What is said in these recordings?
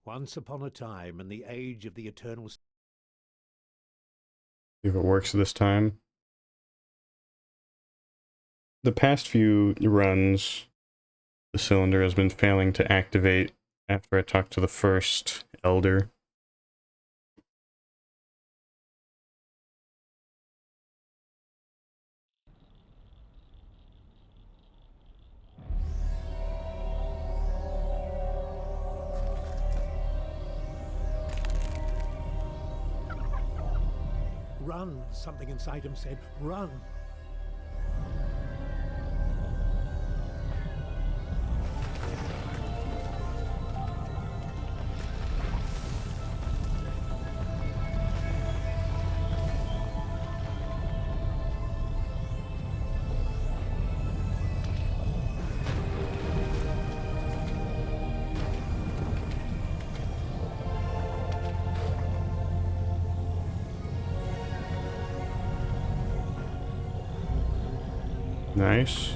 Once upon a time in the age of the eternal... See if it works this time. The past few runs, the cylinder has been failing to activate after I talked to the first elder. Run! Something inside him said, run! Nice.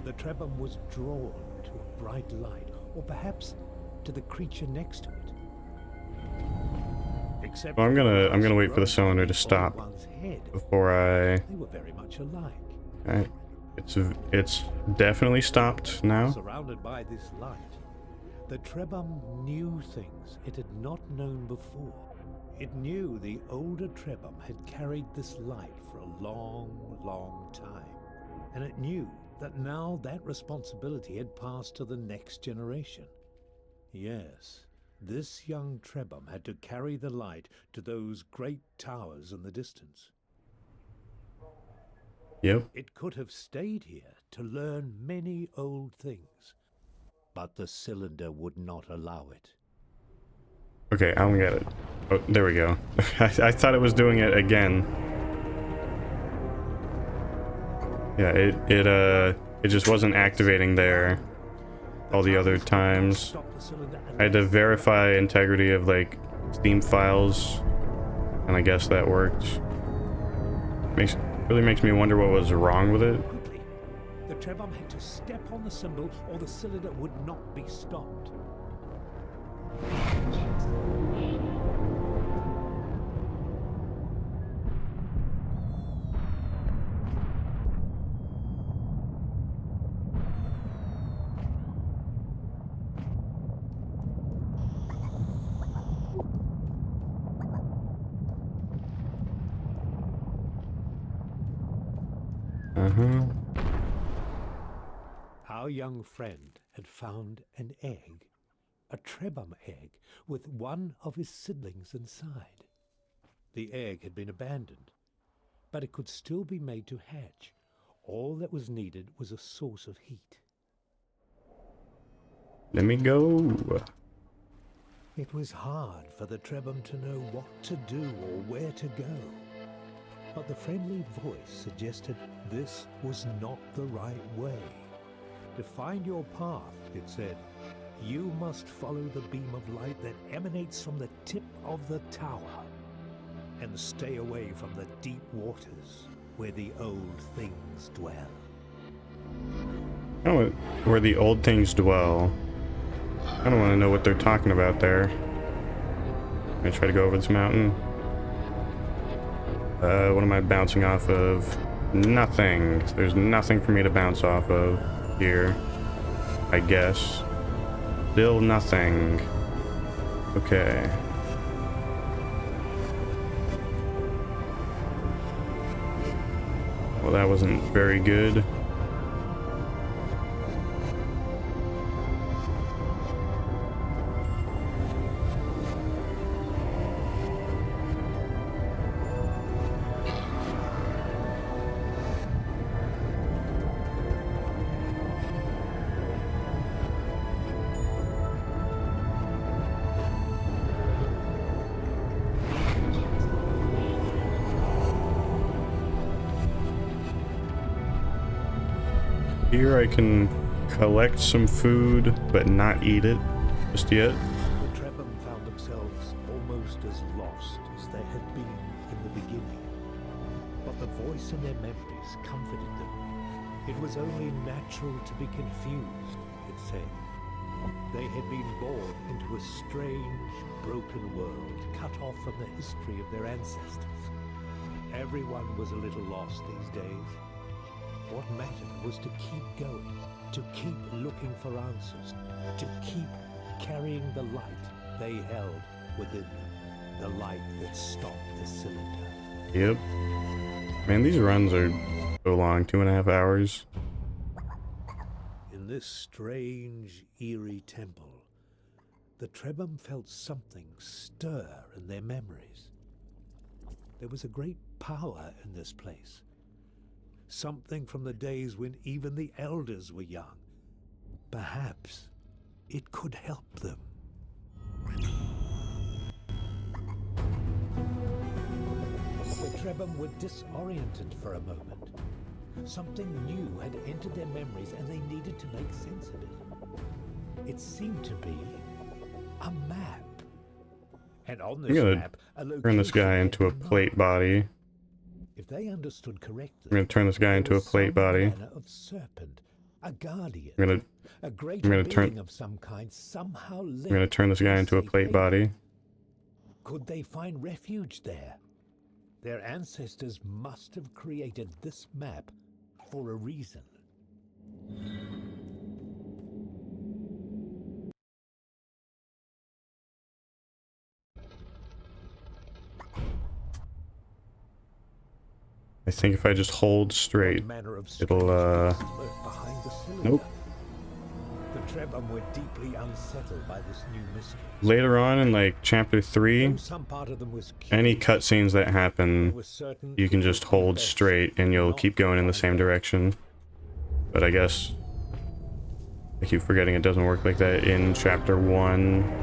The Trebhum was drawn to a bright light, or perhaps to the creature next to it. Except Well, I'm gonna wait for the cylinder to stop before I. They were very much alike. Okay. It's definitely stopped now. Surrounded by this light, the Trebhum knew things it had not known before. It knew the older Trebhum had carried this light for a long, long time. And it knew that now that responsibility had passed to the next generation. Yes, this young Trebhum had to carry the light to those great towers in the distance. Yep. It could have stayed here to learn many old things, but the cylinder would not allow it. Okay, I don't get it. Oh, there we go. I thought it was doing it again. Yeah, it just wasn't activating there all the other times. I had to verify integrity of like Steam files, and I guess that worked. Really makes me wonder what was wrong with it. Quickly, the Trebhum had to step on the symbol or the cylinder would not be stopped. Our young friend had found an egg, a Trebhum egg, with one of his siblings inside. The egg had been abandoned, but it could still be made to hatch. All that was needed was a source of heat. Let me go. It was hard for the Trebhum to know what to do or where to go. But the friendly voice suggested this was not the right way. To find your path, it said, you must follow the beam of light that emanates from the tip of the tower, and stay away from the deep waters where the old things dwell. Oh, where the old things dwell. I don't want to know what they're talking about there. I try to go over this mountain. What am I bouncing off of? Nothing. There's nothing for me to bounce off of here, I guess. Still nothing. Okay. Well, that wasn't very good. Here I can collect some food, but not eat it just yet. The Trebhum found themselves almost as lost as they had been in the beginning. But the voice in their memories comforted them. It was only natural to be confused, it said. They had been born into a strange, broken world, cut off from the history of their ancestors. Everyone was a little lost these days. What mattered was to keep going, to keep looking for answers, to keep carrying the light they held within them, the light that stopped the cylinder. Yep. Man, these runs are so long, 2.5 hours. In this strange, eerie temple, the Trebhum felt something stir in their memories. There was a great power in this place. Something from the days when even the elders were young. Perhaps it could help them. The Trebhum were disoriented for a moment. Something new had entered their memories and they needed to make sense of it. It seemed to be a map. And on this map, a location turn this guy into a plate body. If they understood correctly, I'm gonna turn this guy into a plate body. Of serpent, a guardian, a great being of some kind, somehow I'm gonna turn this guy into a plate body. Could they find refuge there? Their ancestors must have created this map for a reason. I think if I just hold straight, it'll, nope. The Trebhum were deeply unsettled by this new mystery. Later on in, like, chapter 3, any cutscenes that happen, you can just hold straight and you'll keep going in the same direction. But I guess I keep forgetting it doesn't work like that in chapter 1.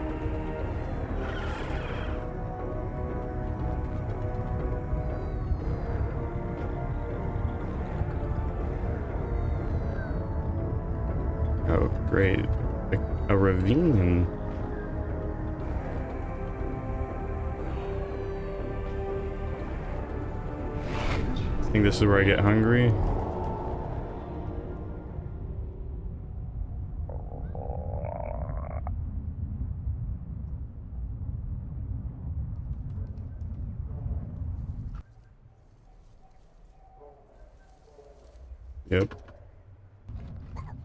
Oh, great. A ravine. I think this is where I get hungry. Yep.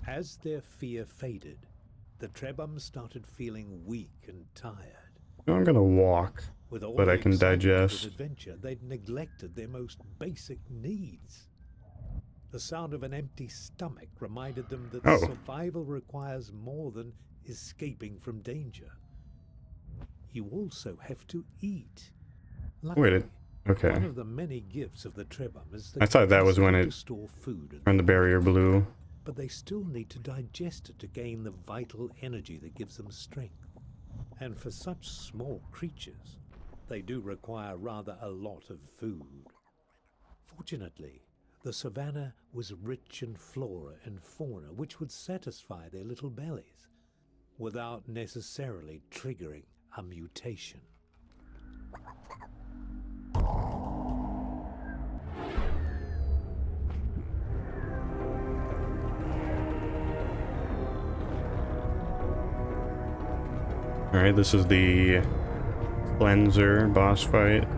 As their fear faded, the Trebhum started feeling weak and tired. I'm gonna walk, but I can digest. Adventure, they'd neglected their most basic needs. The sound of an empty stomach reminded them that survival requires more than escaping from danger. You also have to eat. Wait, okay. One of the many gifts of the Trebhum is I thought that was when it turned the barrier blue. But they still need to digest it to gain the vital energy that gives them strength. And for such small creatures, they do require rather a lot of food. Fortunately, the savannah was rich in flora and fauna which would satisfy their little bellies without necessarily triggering a mutation. Alright, this is the cleanser boss fight.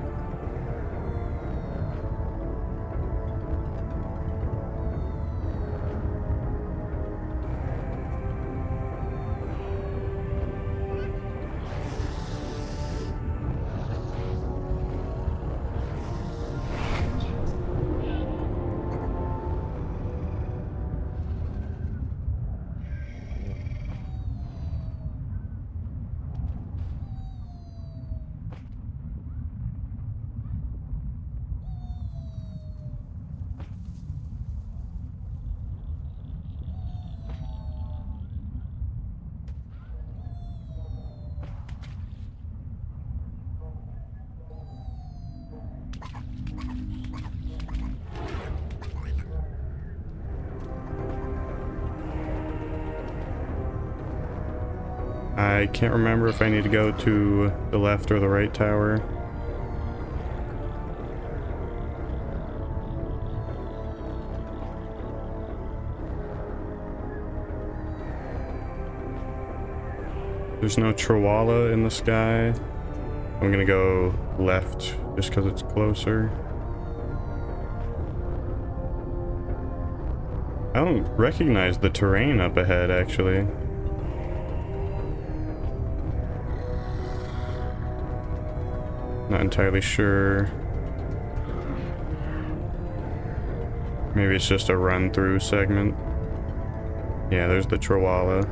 I can't remember if I need to go to the left or the right tower. There's no Trawala in the sky. I'm gonna go left just because it's closer. I don't recognize the terrain up ahead, actually. Not entirely sure. Maybe it's just a run-through segment. Yeah, there's the Trawala.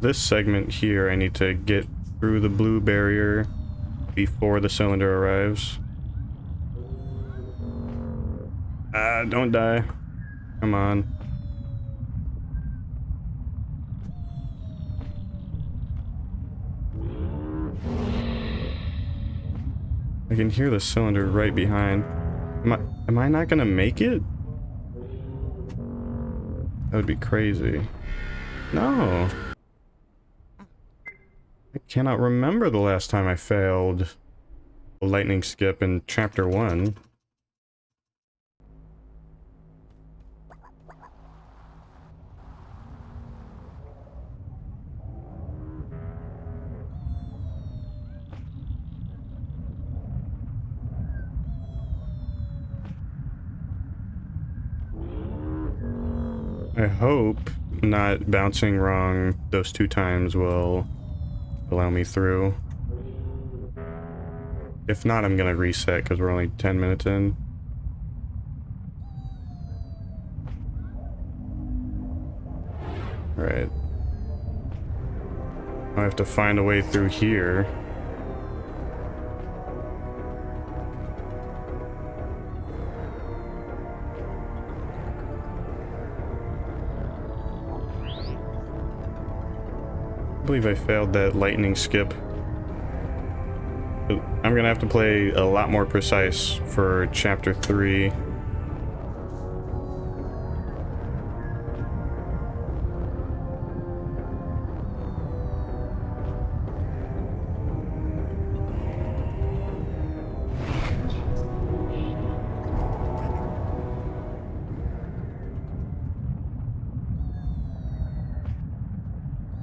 This segment here, I need to get through the blue barrier before the cylinder arrives. Ah, don't die. Come on. I can hear the cylinder right behind. Am I not gonna make it? That would be crazy. No. I cannot remember the last time I failed a lightning skip in chapter 1. I hope not bouncing wrong those 2 times will allow me through. If not, I'm gonna reset because we're only 10 minutes in. Alright. I have to find a way through here. I believe I failed that lightning skip. I'm gonna have to play a lot more precise for chapter 3.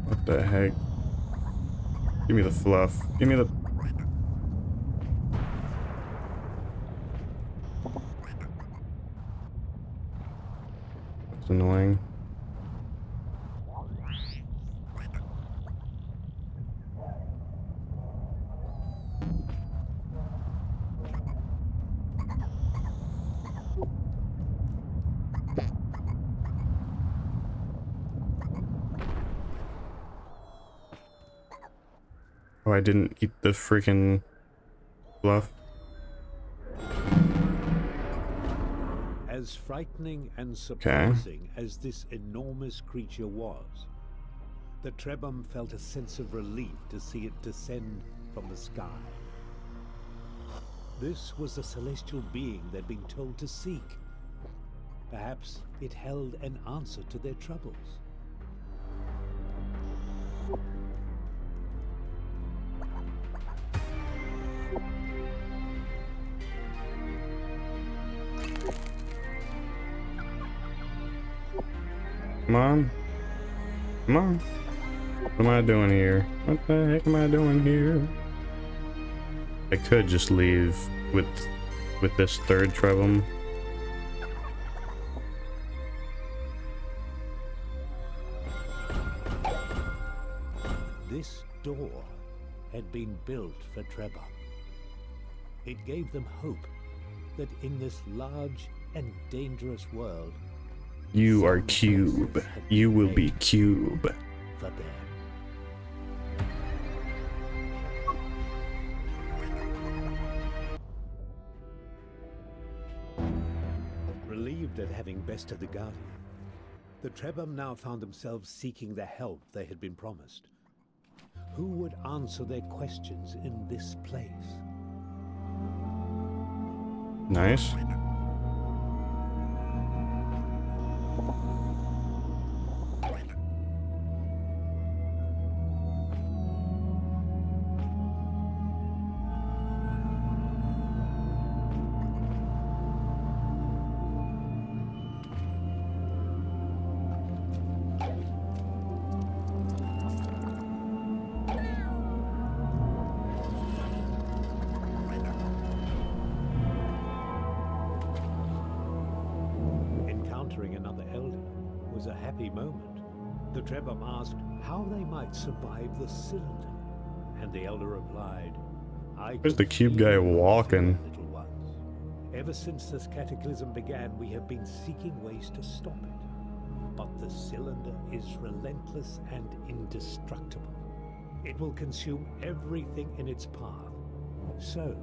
What the heck? Give me the fluff. Give me the... That's annoying. Oh, I didn't eat the freaking fluff. As frightening and surprising as this enormous creature was, the Trebhum felt a sense of relief to see it descend from the sky. This was the celestial being they'd been told to seek. Perhaps it held an answer to their troubles. Come on. Come on. What am I doing here? What the heck am I doing here? I could just leave with this third Trebhum. This door had been built for Trebhum. It gave them hope that in this large and dangerous world, You are Cube. You will be Cube. for them. Relieved at having bested the Guardian, the Trebhum now found themselves seeking the help they had been promised. Who would answer their questions in this place? Nice. encountering another elder was a happy moment. The Trebhum asked how they might survive the cylinder, and the elder replied, Where's the cube guy walking? little ones. Ever since this cataclysm began, we have been seeking ways to stop it. But the cylinder is relentless and indestructible. It will consume everything in its path. So,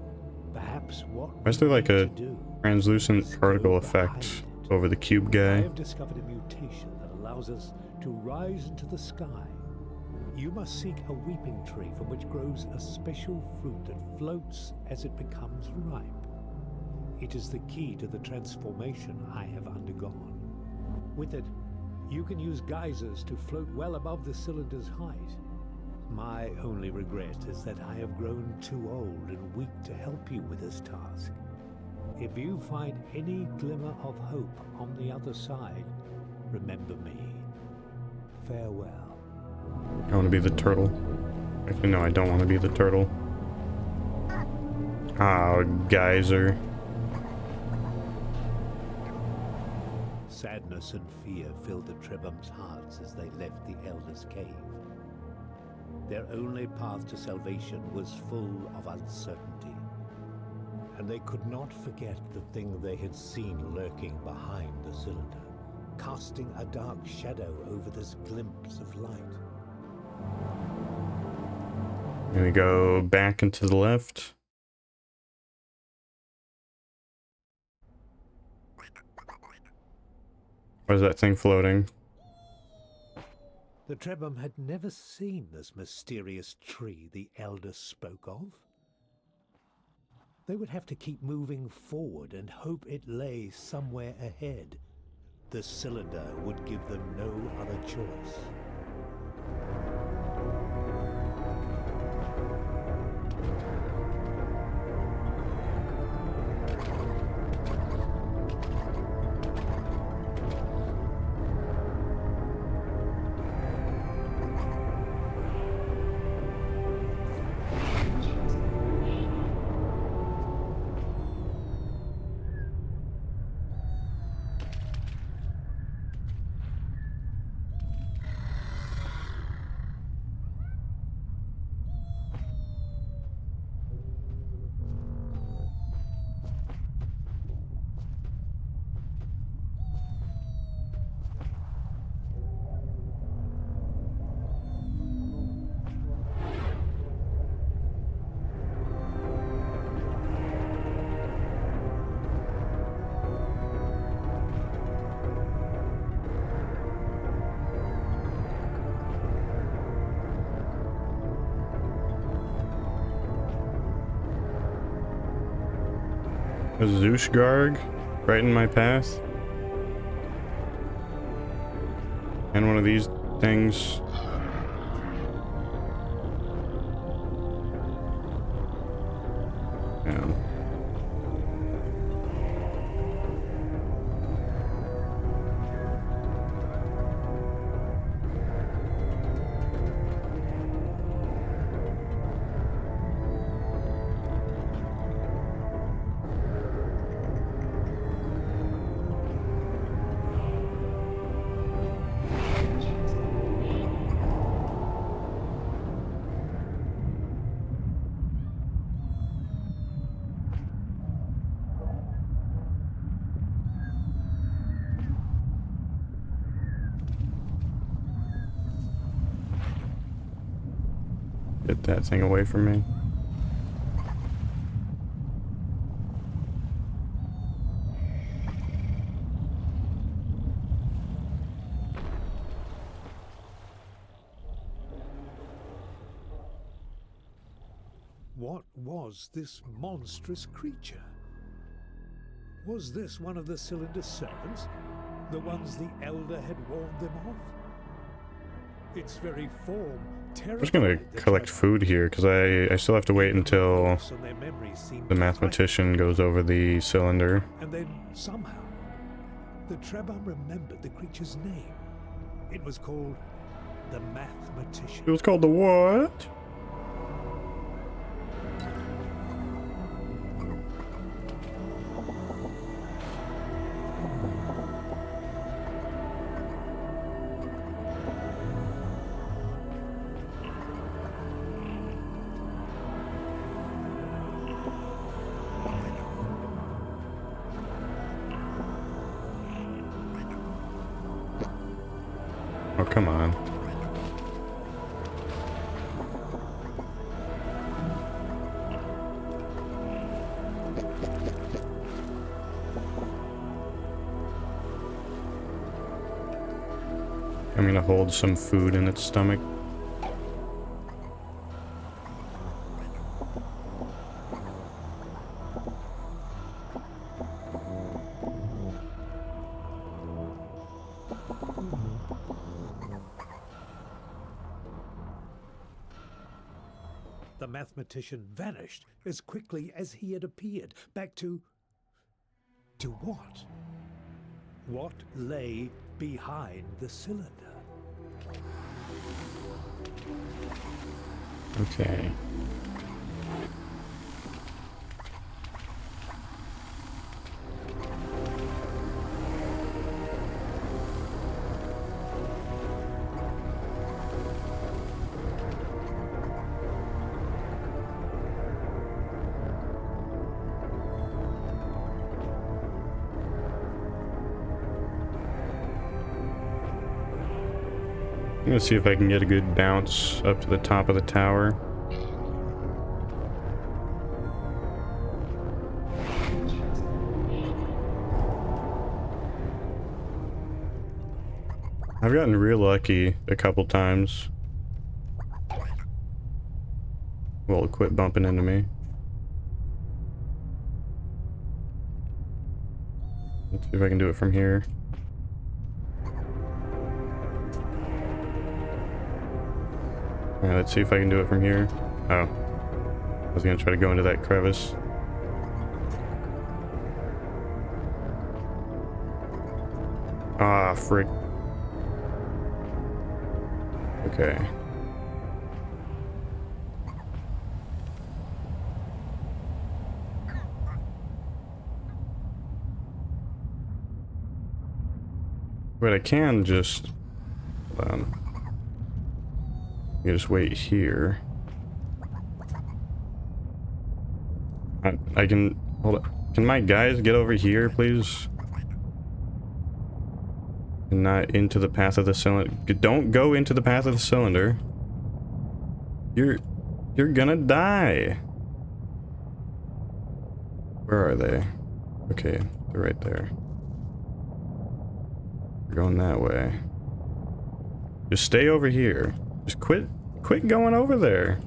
perhaps what Why is there like a do translucent particle effect over the cube I guy? have discovered a mutation that allows us to rise into the sky. You must seek a weeping tree from which grows a special fruit that floats as it becomes ripe. It is the key to the transformation I have undergone. With it, you can use geysers to float well above the cylinder's height. My only regret is that I have grown too old and weak to help you with this task. If you find any glimmer of hope on the other side, remember me. Farewell. I want to be the turtle. Actually, no, I don't want to be the turtle. Oh, geyser. Sadness and fear filled the Trebhum's hearts as they left the Elder's cave. Their only path to salvation was full of uncertainty, and they could not forget the thing they had seen lurking behind the cylinder, casting a dark shadow over this glimpse of light. Here we go back and to the left. Where's that thing floating? The Trebhum had never seen this mysterious tree the Elder spoke of. They would have to keep moving forward and hope it lay somewhere ahead. The cylinder would give them no other choice. A Zooshgarg right in my path. And one of these things. Yeah. Get that thing away from me. What was this monstrous creature? Was this one of the cylinder's servants? The ones the Elder had warned them of? Its very form I'm just gonna collect food here because I still have to wait until the mathematician goes over the cylinder. And then somehow the Trebhum remembered the creature's name. It was called the Mathematician. It was called the what? Oh, come on. I'm gonna hold some food in its stomach. The mathematician vanished as quickly as he had appeared, back to what? What lay behind the cylinder? Okay. I'm gonna see if I can get a good bounce up to the top of the tower. I've gotten real lucky a couple times. Well, quit bumping into me. Let's see if I can do it from here. Alright, let's see if I can do it from here. Oh. I was gonna try to go into that crevice. Ah, frick. Okay. But I can just... Hold on. You just wait here. I can... Hold on. Can my guys get over here, please? And not into the path of the cylinder. Don't go into the path of the cylinder. You're gonna die. Where are they? Okay, they're right there. We're going that way. Just stay over here. Just quit going over there.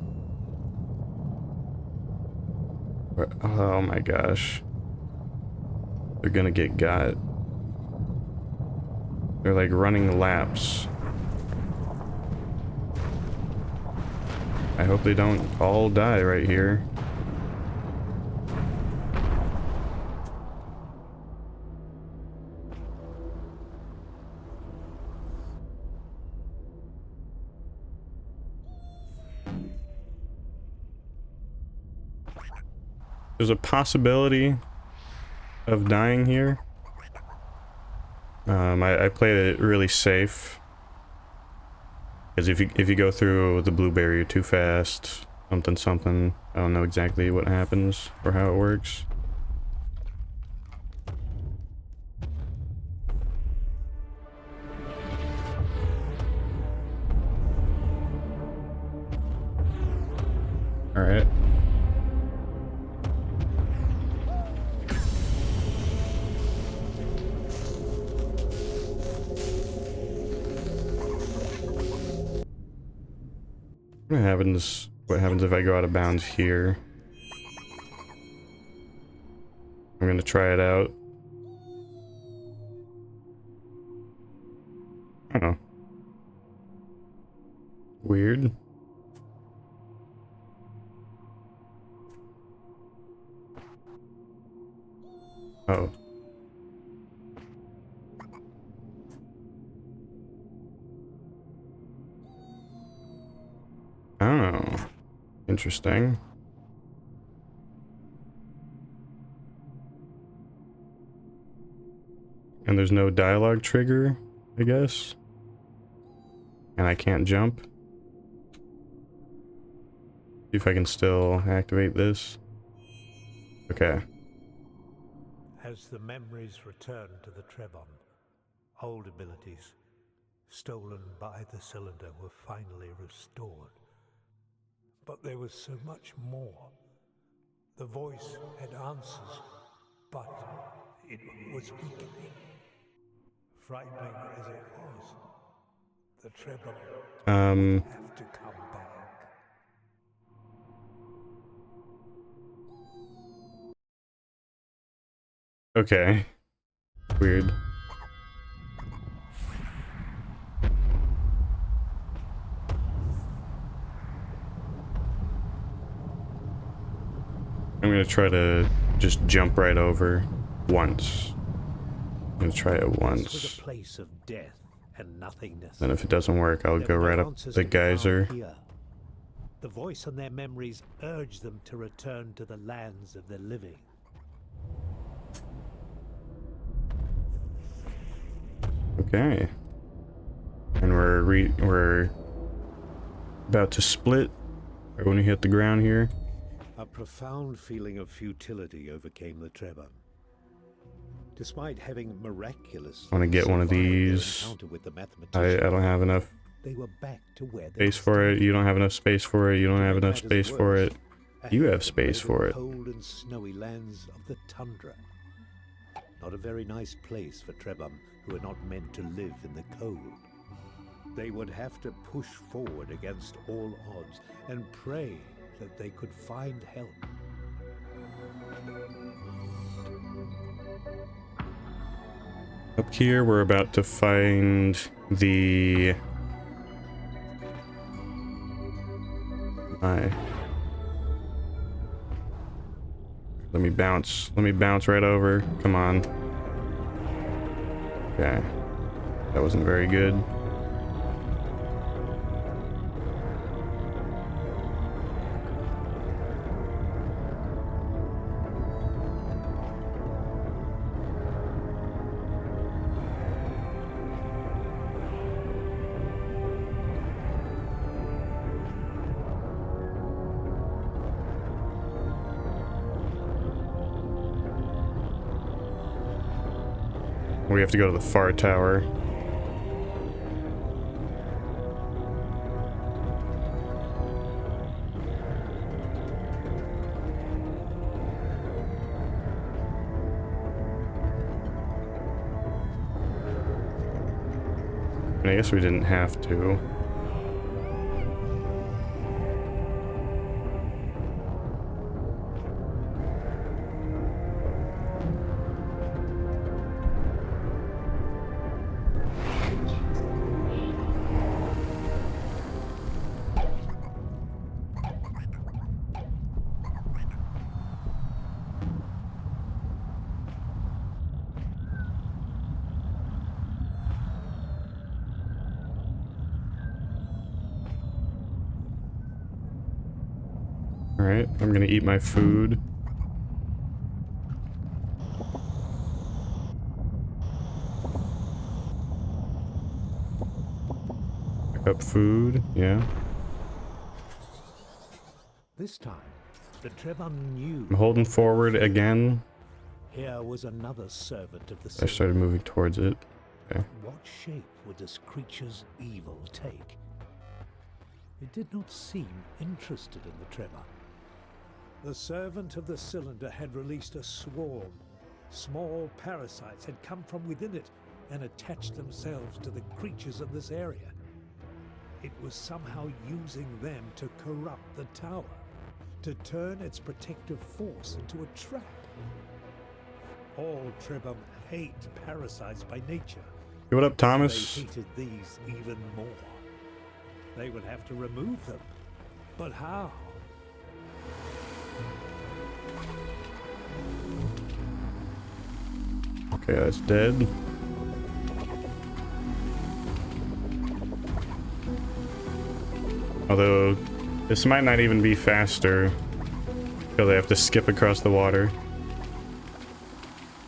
Oh my gosh. They're gonna get got. They're like running laps. I hope they don't all die right here. There's a possibility of dying here. I played it really safe. Because if you go through the blue barrier too fast, something, I don't know exactly what happens or how it works. All right. What happens if I go out of bounds here? I'm gonna try it out. Oh. Weird. Oh. Oh. Interesting. And there's no dialogue trigger, I guess. And I can't jump. See if I can still activate this. Okay. As the memories return to the Trebon, old abilities, stolen by the cylinder were finally restored. But there was so much more. The voice had answers, but it was weakening. Frightening as it was, the treble have to come back. Okay. Weird. I'm gonna try to just jump right over once. I'm gonna try it once. This was a place of death and nothingness. And if it doesn't work, I'll go right up the geyser. The voice and their memories urge them to return to the lands of the living. Okay. And we're about to split right when we hit the ground here. A profound feeling of futility overcame the Trebhum. Despite having miraculous, I want to get one of these. I don't have enough they were back to where space for it. You don't have enough space for it. You don't have enough space for it. You have space for it. Cold and snowy lands of the tundra. Not a very nice place for Trebhum, who are not meant to live in the cold. They would have to push forward against all odds and pray that they could find help. Up here, we're about to find the... Let me bounce. Let me bounce right over. Come on. Okay. That wasn't very good. We have to go to the far tower. I guess we didn't have to. Alright, I'm gonna eat my food. Pick up food, yeah. This time, the Trebhum knew. I'm holding forward again. Here was another servant of the I started moving towards it. Okay. What shape would this creature's evil take? It did not seem interested in the Trebhum. The servant of the cylinder had released a swarm. Small parasites had come from within it and attached themselves to the creatures of this area. It was somehow using them to corrupt the tower, to turn its protective force into a trap. All Trebhum hate parasites by nature. Hey, what up, Thomas? They hated these even more. They would have to remove them. But how? Okay, that's dead. Although, this might not even be faster. Because they have to skip across the water.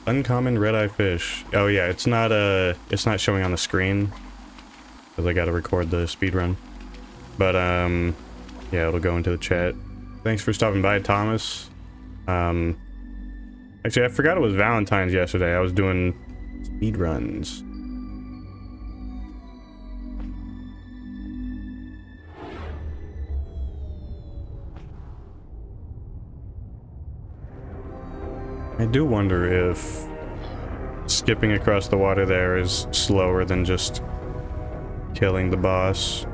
Uncommon red-eye fish. Oh yeah, it's not showing on the screen. Because I gotta record the speedrun. But, yeah, it'll go into the chat. Thanks for stopping by, Thomas. Actually, I forgot it was Valentine's yesterday. I was doing speedruns. I do wonder if skipping across the water there is slower than just killing the boss.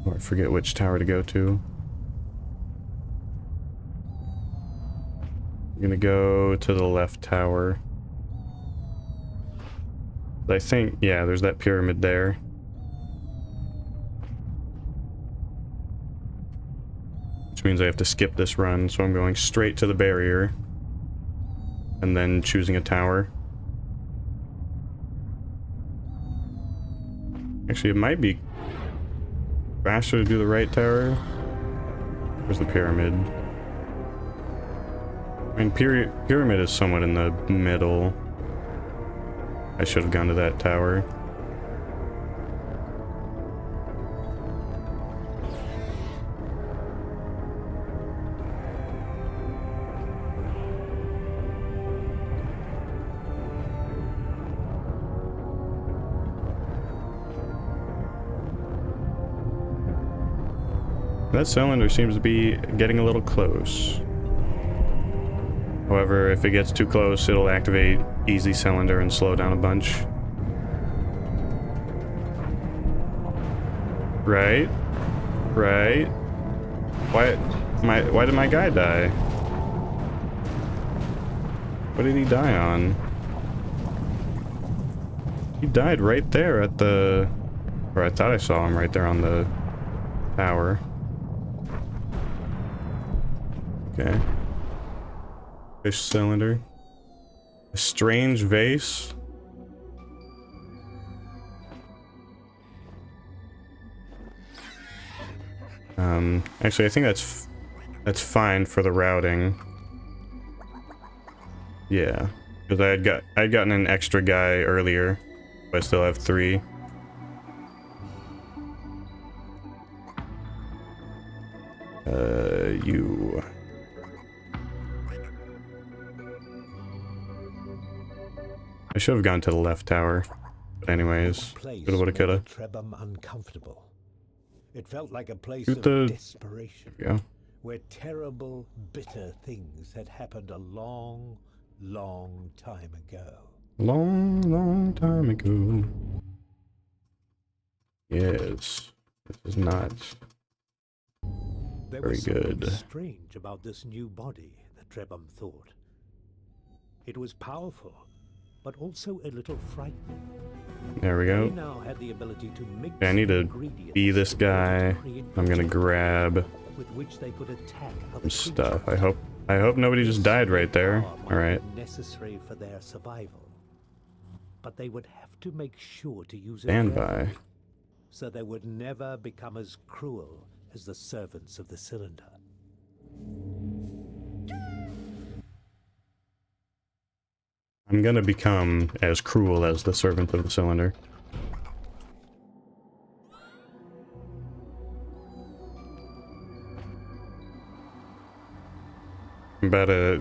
Or I forget which tower to go to. I'm gonna go to the left tower. I think, yeah, there's that pyramid there. Which means I have to skip this run, so I'm going straight to the barrier. And then choosing a tower. Actually, it might be faster to do the right tower. Where's the pyramid? I mean, pyramid is somewhat in the middle. I should have gone to that tower. That cylinder seems to be getting a little close. However, if it gets too close, it'll activate easy cylinder and slow down a bunch. Right? Right? Why did my guy die? What did he die on? He died right there at the... Or I thought I saw him right there on the tower. Okay. Fish cylinder. A strange vase. Actually, I think that's fine for the routing. Yeah, because I'd gotten an extra guy earlier, but I still have 3. You. I should have gone to the left tower. But anyways, coulda, woulda, coulda. Trebham uncomfortable. It felt like a place Shoot of desperation, Yeah. where terrible, bitter things had happened a long, long time ago. Long, long time ago. Yes. This is not There very was something good. strange about this new body, the Trebham thought. It was powerful, but also a little frightening. There we They go. now had the ability to mix Okay, I need to ingredients be this in order guy. to create I'm gonna material grab with which they could attack some other stuff. creatures. I hope nobody just died right there. Power might Alright. be necessary for their survival, but they would have to make sure to use it Stand carefully, by. so they would never become as cruel as the servants of the cylinder. I'm gonna become as cruel as the servant of the cylinder.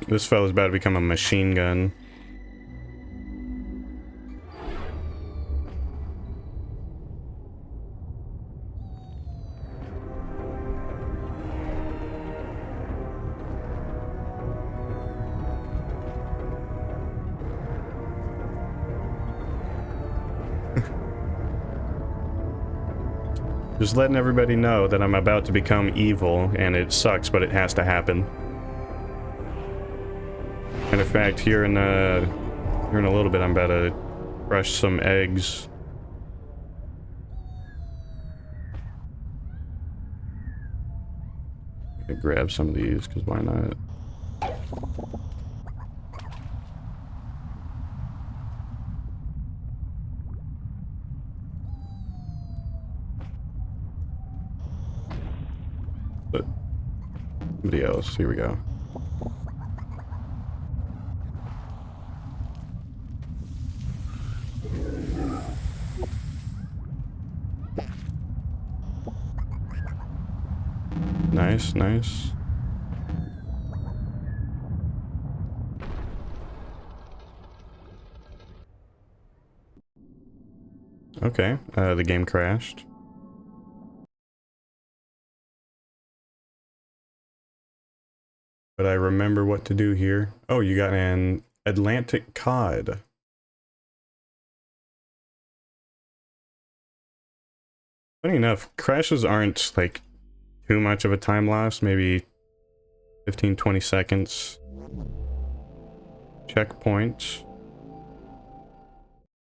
This fella's about to become a machine gun. Just letting everybody know that I'm about to become evil, and it sucks, but it has to happen. And in fact, here in a little bit, I'm about to crush some eggs. I could grab some of these, because why not? But somebody else, here we go. Nice, nice. Okay, the game crashed. But I remember what to do here. Oh, you got an Atlantic cod. Funny enough, crashes aren't like too much of a time loss, maybe 15-20 seconds. Checkpoint.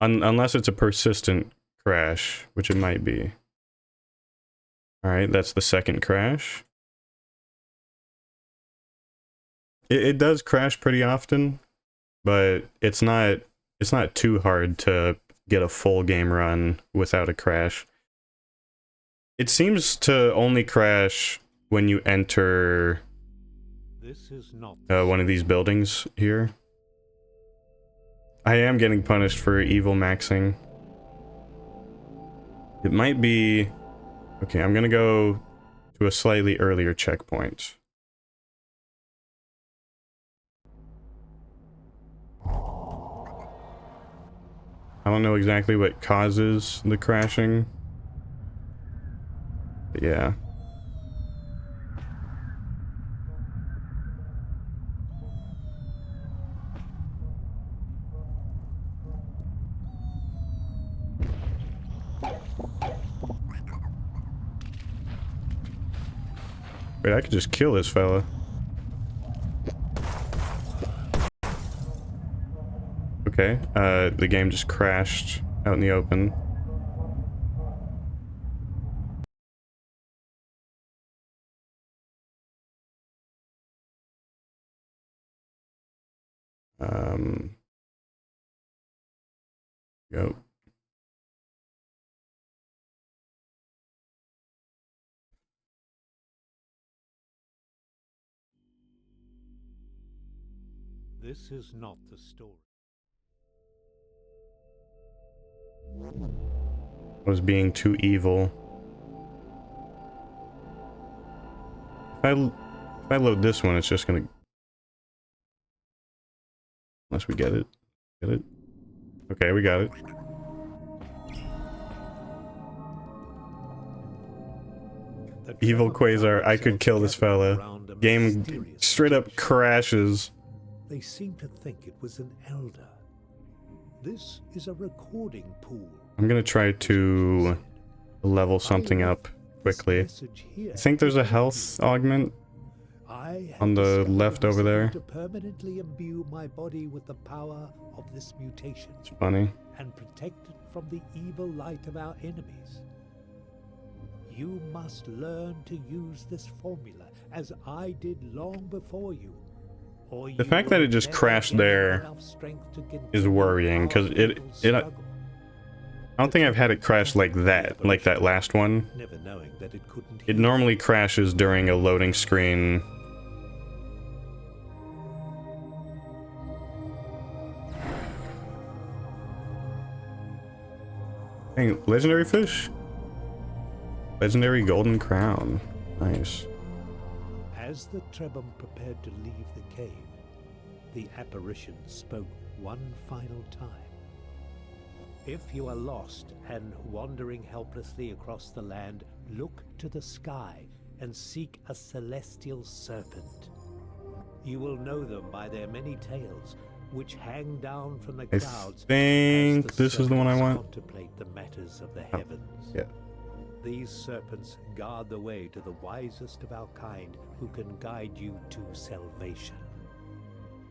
Unless it's a persistent crash, which it might be. Alright, that's the second crash. It does crash pretty often, but it's not too hard to get a full game run without a crash. It seems to only crash when you enter one of these buildings here. I am getting punished for evil maxing. It might be... Okay, I'm gonna go to a slightly earlier checkpoint. I don't know exactly what causes the crashing. But yeah. Wait, I could just kill this fella. Okay, the game just crashed out in the open. Go. This is not the story. I was being too evil. If I load this one, it's just gonna... Unless we get it. Get it? Okay, we got it. Evil Quasar, I could kill this fella. Game straight up crashes. They seem to think it was an elder. This is a recording pool. I'm gonna try to level something up quickly. I think there's a health augment on the left over there. To permanently imbue my body with the power of this mutation. It's funny. And protect it from the evil light of our enemies. You must learn to use this formula as I did long before you. The fact that it just crashed there is worrying, because I don't think I've had it crash like that last one. It normally crashes during a loading screen. Hey, legendary fish? Legendary golden crown. Nice. As the Trebhum prepared to leave the cave, the apparition spoke one final time. If you are lost and wandering helplessly across the land, look to the sky and seek a celestial serpent. You will know them by their many tails, which hang down from the clouds. I think this is the one I want. Contemplate the matters of the heavens. Yeah. These serpents guard the way to the wisest of our kind, who can guide you to salvation.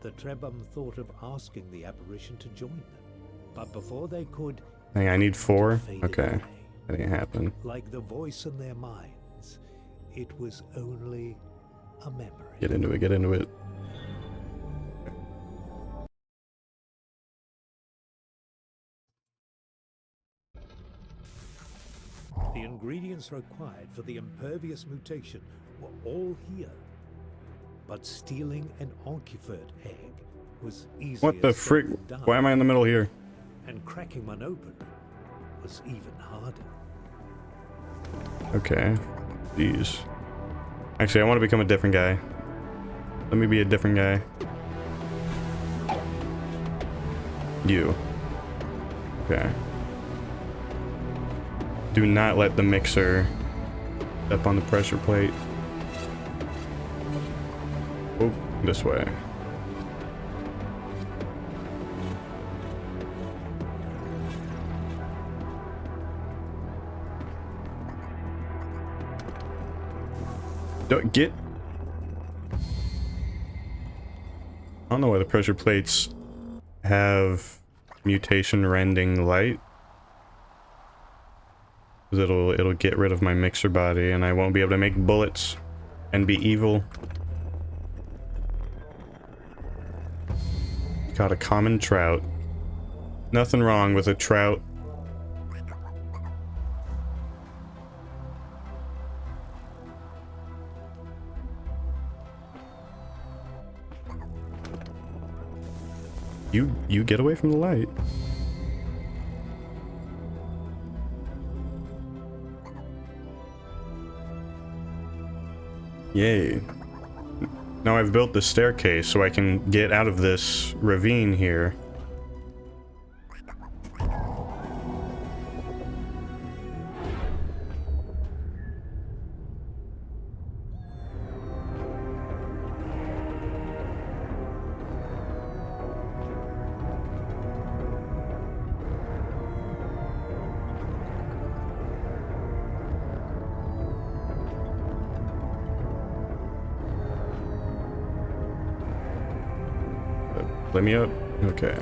The Trebhum thought of asking the apparition to join them, but before they could... Hey, I need 4? faded Okay. away. That didn't happen. Like the voice in their minds, it was only a memory. Get into it, get into it. The ingredients required for the impervious mutation were all here. But stealing an Oncufert egg was easier What the frick? said than done. Why am I in the middle here? And cracking one open was even harder. Okay. Jeez. Actually, I want to become a different guy. Let me be a different guy. You. Okay. Do not let the mixer step on the pressure plate. Oh, this way. Don't get. I don't know why the pressure plates have mutation rending light. Because it'll get rid of my mixer body and I won't be able to make bullets and be evil. Caught a common trout. Nothing wrong with a trout. You get away from the light. Yay. Now I've built the staircase so I can get out of this ravine here. Let me up. Okay.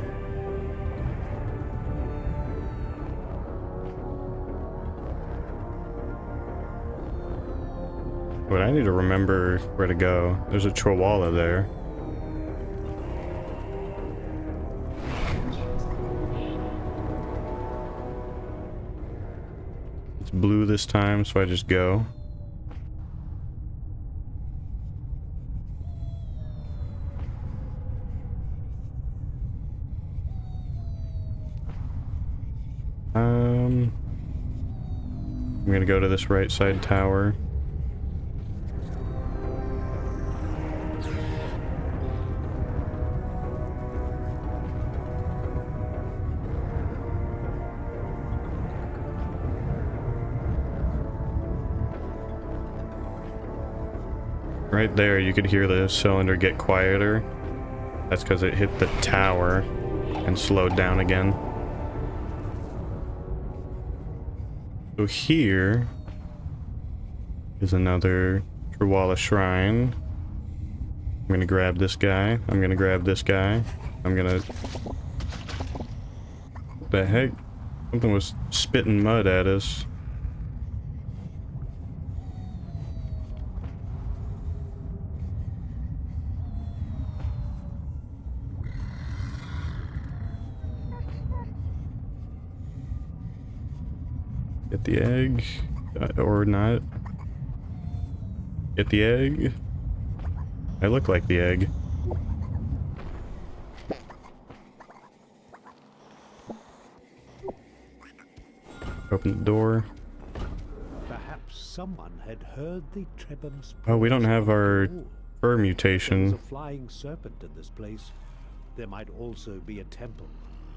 But I need to remember where to go. There's a Chihuahua there. It's blue this time, so I just go. I'm gonna go to this right side tower. Right there, you could hear the cylinder get quieter. That's because it hit the tower and slowed down again. So here is another Triwala shrine. I'm gonna grab this guy. I'm gonna grab this guy. I'm gonna... What the heck? Something was spitting mud at us. Get the egg, or not. Get the egg. I look like the egg. Open the door. Perhaps someone had heard the Trebham's. Oh, we don't have our fur mutation. There's a flying serpent in this place. There might also be a temple.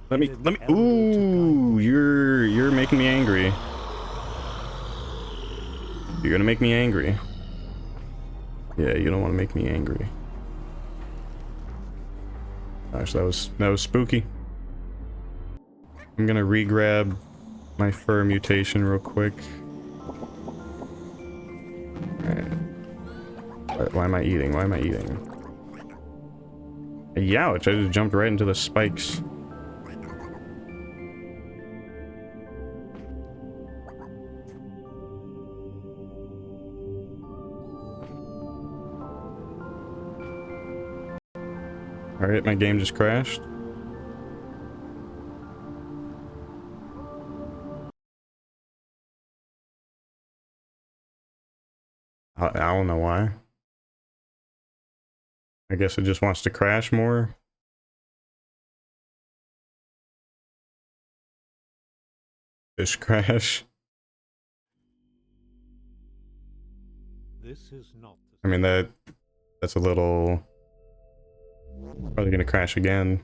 Let me. Ooh, you're making me angry. You're gonna make me angry. Yeah, you don't want to make me angry. Gosh, that was spooky. I'm gonna re-grab my fur mutation real quick. Alright. Why am I eating? Why am I eating? Youch, I just jumped right into the spikes. Alright, my game just crashed. I don't know why. I guess it just wants to crash more. Fish crash. This is not. I mean, that's a little... Probably gonna crash again.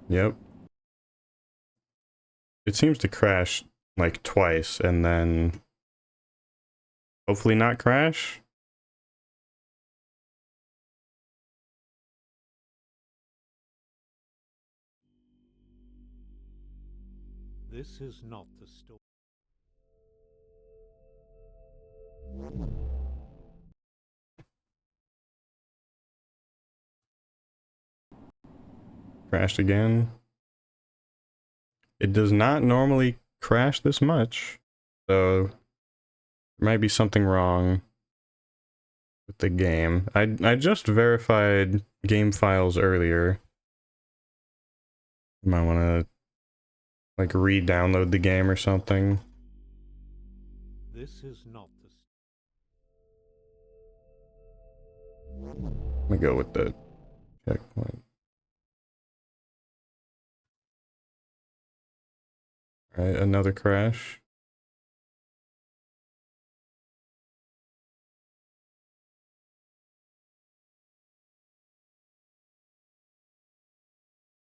Yep. It seems to crash like twice and then hopefully not crash. This is not the story. Crashed again. It does not normally crash this much, so there might be something wrong with the game. I just verified game files earlier. You might want to like re-download the game or something. This is not the Let me go with the checkpoint. Alright, another crash.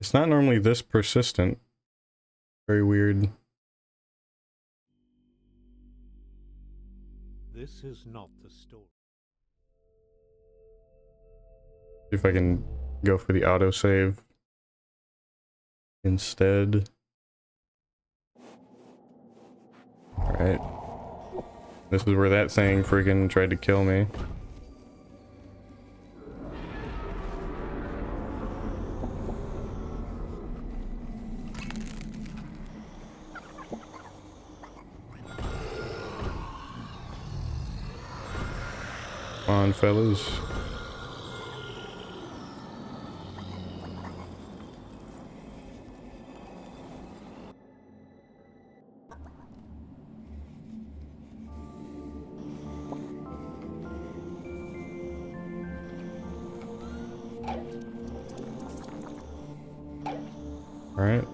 It's not normally this persistent. Very weird. This is not the story. See if I can go for the autosave instead. Alright. This is where that thing friggin' tried to kill me. Come on, fellas. All right.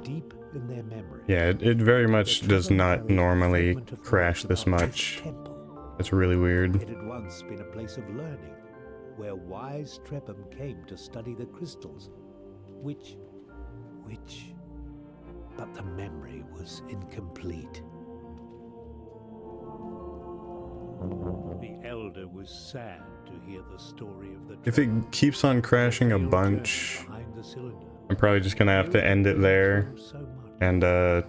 Deep in their memory. Yeah, it very much does not normally crash this much. It's really weird. It had once been a place of learning, where wise Trebham came to study the crystals, which, but the memory was incomplete. The elder was sad to hear the story of the If it keeps on crashing a bunch, behind the cylinder. I'm probably just gonna have to end it there and try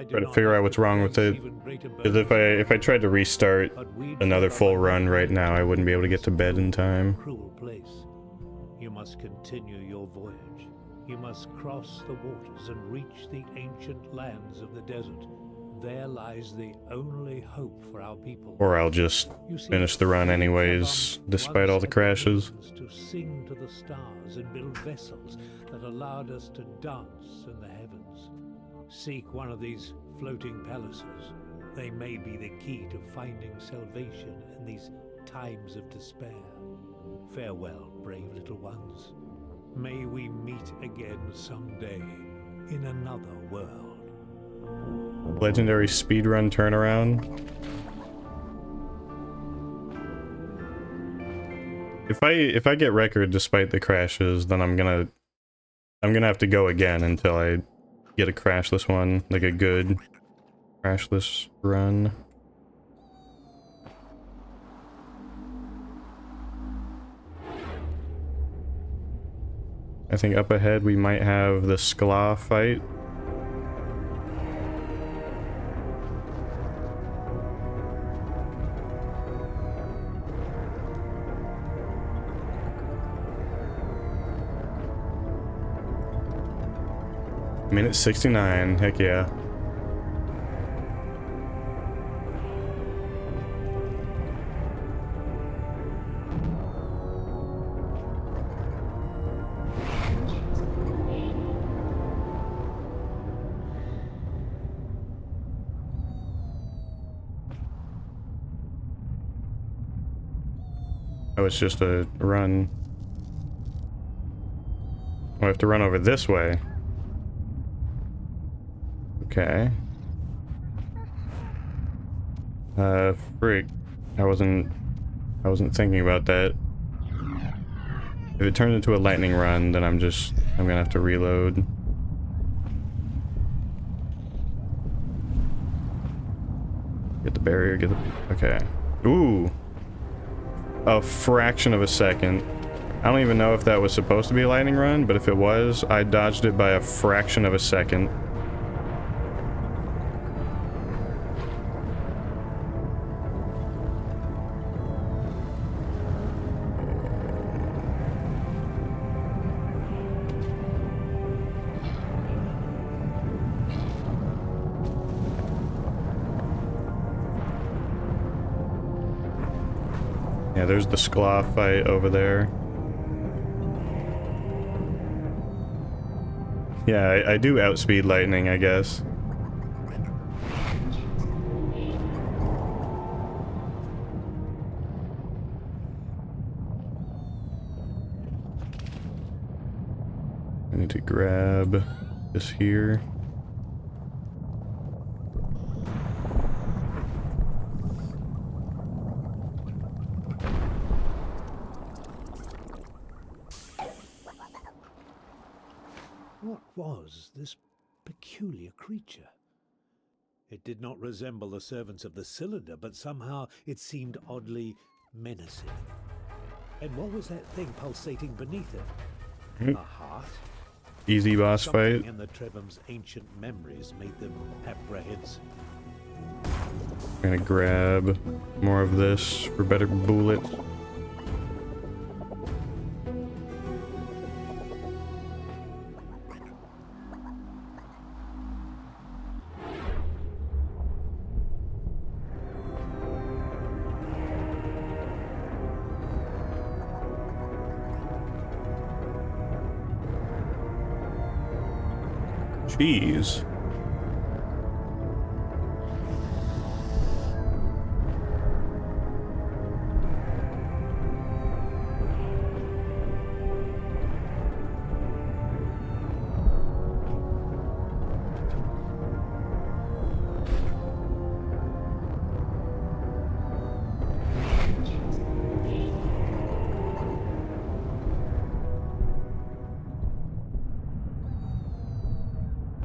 to figure out what's wrong with it. Because if I tried to restart another full run right now, I wouldn't be able to get to bed in time. Cruel place. You must continue your voyage. You must cross the waters and reach the ancient lands of the desert. There lies the only hope for our people. Or I'll just finish the run anyways, despite all the crashes. To sing to the stars and build vessels that allowed us to dance in the heavens. Seek one of these floating palaces. They may be the key to finding salvation in these times of despair. Farewell, brave little ones. May we meet again someday in another world. Legendary speedrun turnaround. If I get record despite the crashes, then I'm gonna have to go again until I get a crashless one, like a good crashless run. I think up ahead we might have the Skla fight. Minute 69, heck yeah. Oh, it's just a run. Oh, I have to run over this way. Okay. Frick. I wasn't thinking about that. If it turns into a lightning run, then I'm gonna have to reload. Get the barrier, okay. Ooh! A fraction of a second. I don't even know if that was supposed to be a lightning run, but if it was, I dodged it by a fraction of a second. Yeah, there's the Skla fight over there. Yeah, I do outspeed lightning, I guess. I need to grab this here. What was this peculiar creature? It did not resemble the servants of the cylinder, but somehow it seemed oddly menacing. And what was that thing pulsating beneath it? A heart? Easy boss Something fight. in the Trebham's ancient memories made them apprehensive. I'm gonna grab more of this for better bullets. Jeez.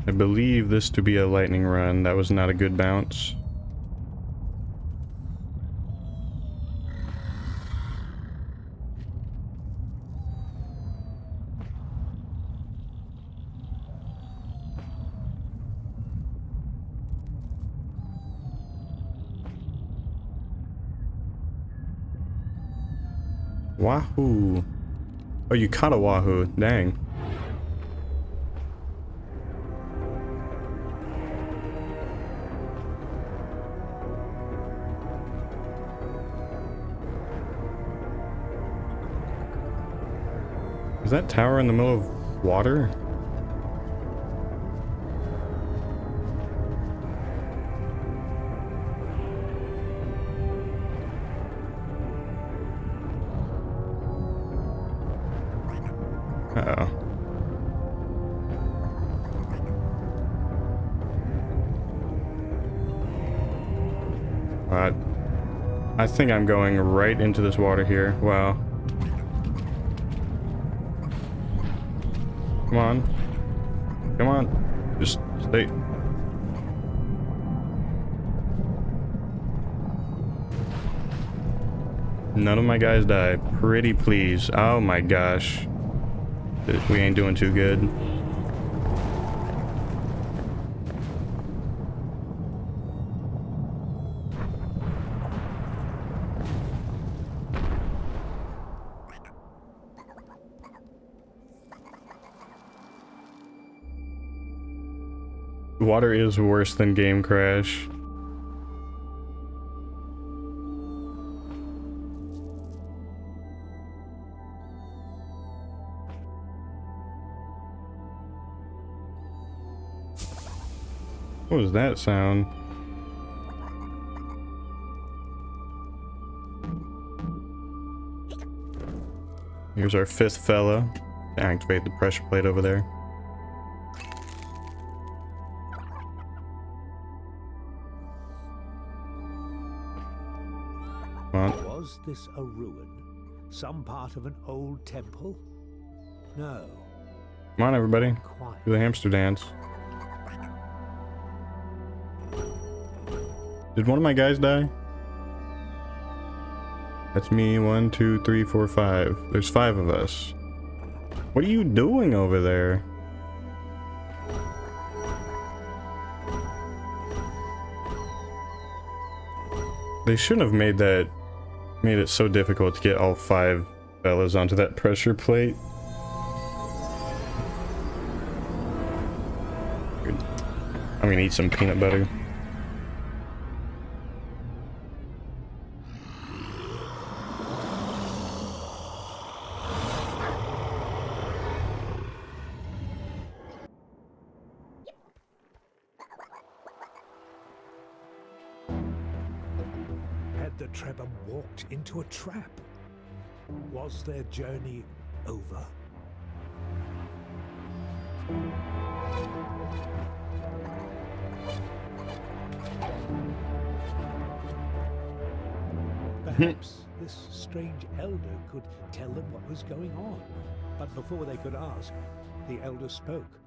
I believe this to be a lightning run. That was not a good bounce. Wahoo! Oh, you caught a wahoo. Dang. Is that tower in the middle of water? Uh-oh. I think I'm going right into this water here. Wow. Come on. Come on. Just stay. None of my guys died. Pretty please. Oh my gosh. We ain't doing too good. Water is worse than Game Crash. What was that sound? Here's our fifth fella. Activate the pressure plate over there. this a ruin? Some part of an old temple? No. Come on, everybody. Quite. Do the hamster dance. Did one of my guys die? That's me. 1, 2, 3, 4, 5. There's 5 of us. What are you doing over there? They shouldn't have made it so difficult to get all 5 fellas onto that pressure plate. I'm gonna eat some peanut butter. Had the Trebham walked into a trap? Was their journey over? Perhaps this strange elder could tell them what was going on. But before they could ask, the elder spoke.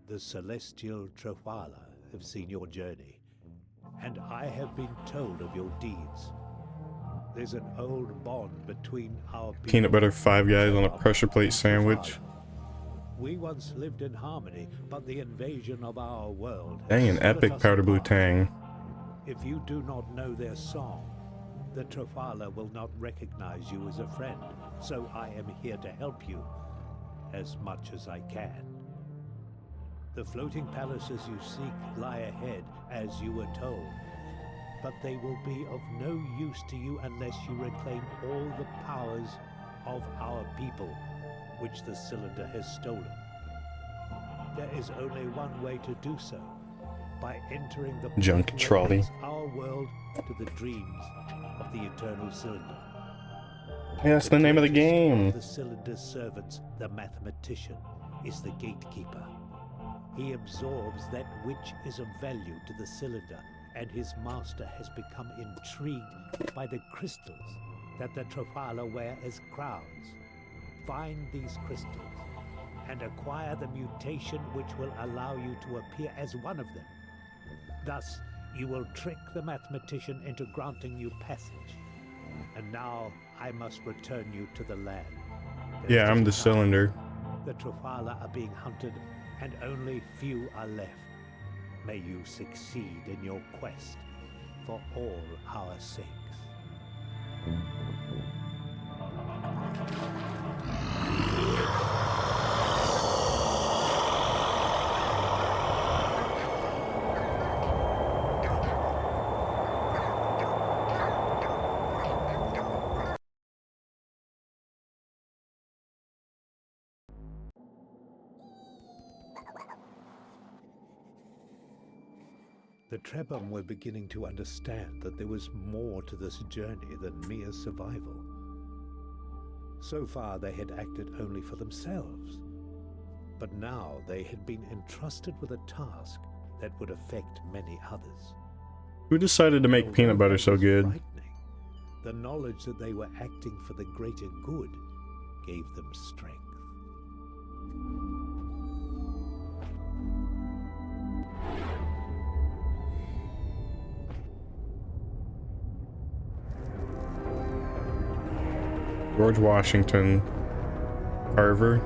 The celestial Trewhala have seen your journey, and I have been told of your deeds. There's an old bond between our people. Peanut butter, 5 guys on a pressure plate sandwich. We once lived in harmony, but the invasion of our world has Dang, an split epic us powder blue apart. tang. If you do not know their song, the Trewhala will not recognize you as a friend, so I am here to help you as much as I can. The floating palaces you seek lie ahead, as you were told, but they will be of no use to you unless you reclaim all the powers of our people, which the cylinder has stolen. There is only one way to do so, by entering the Junk portal that trolley. links our world to the dreams of the eternal cylinder. Yeah, that's the name of the greatest game. of the cylinder's servants, the mathematician, is the gatekeeper. He absorbs that which is of value to the cylinder, and his master has become intrigued by the crystals that the Trewhala wear as crowns. Find these crystals and acquire the mutation which will allow you to appear as one of them. Thus, you will trick the mathematician into granting you passage. And now I must return you to the land. There Yeah, is I'm the time. cylinder. The Trewhala are being hunted, and only few are left. May you succeed in your quest, for all our sakes. The Trebham were beginning to understand that there was more to this journey than mere survival. So far they had acted only for themselves, but now they had been entrusted with a task that would affect many others. Who decided to make peanut butter so good? Frightening, the knowledge that they were acting for the greater good gave them strength. George Washington, Carver.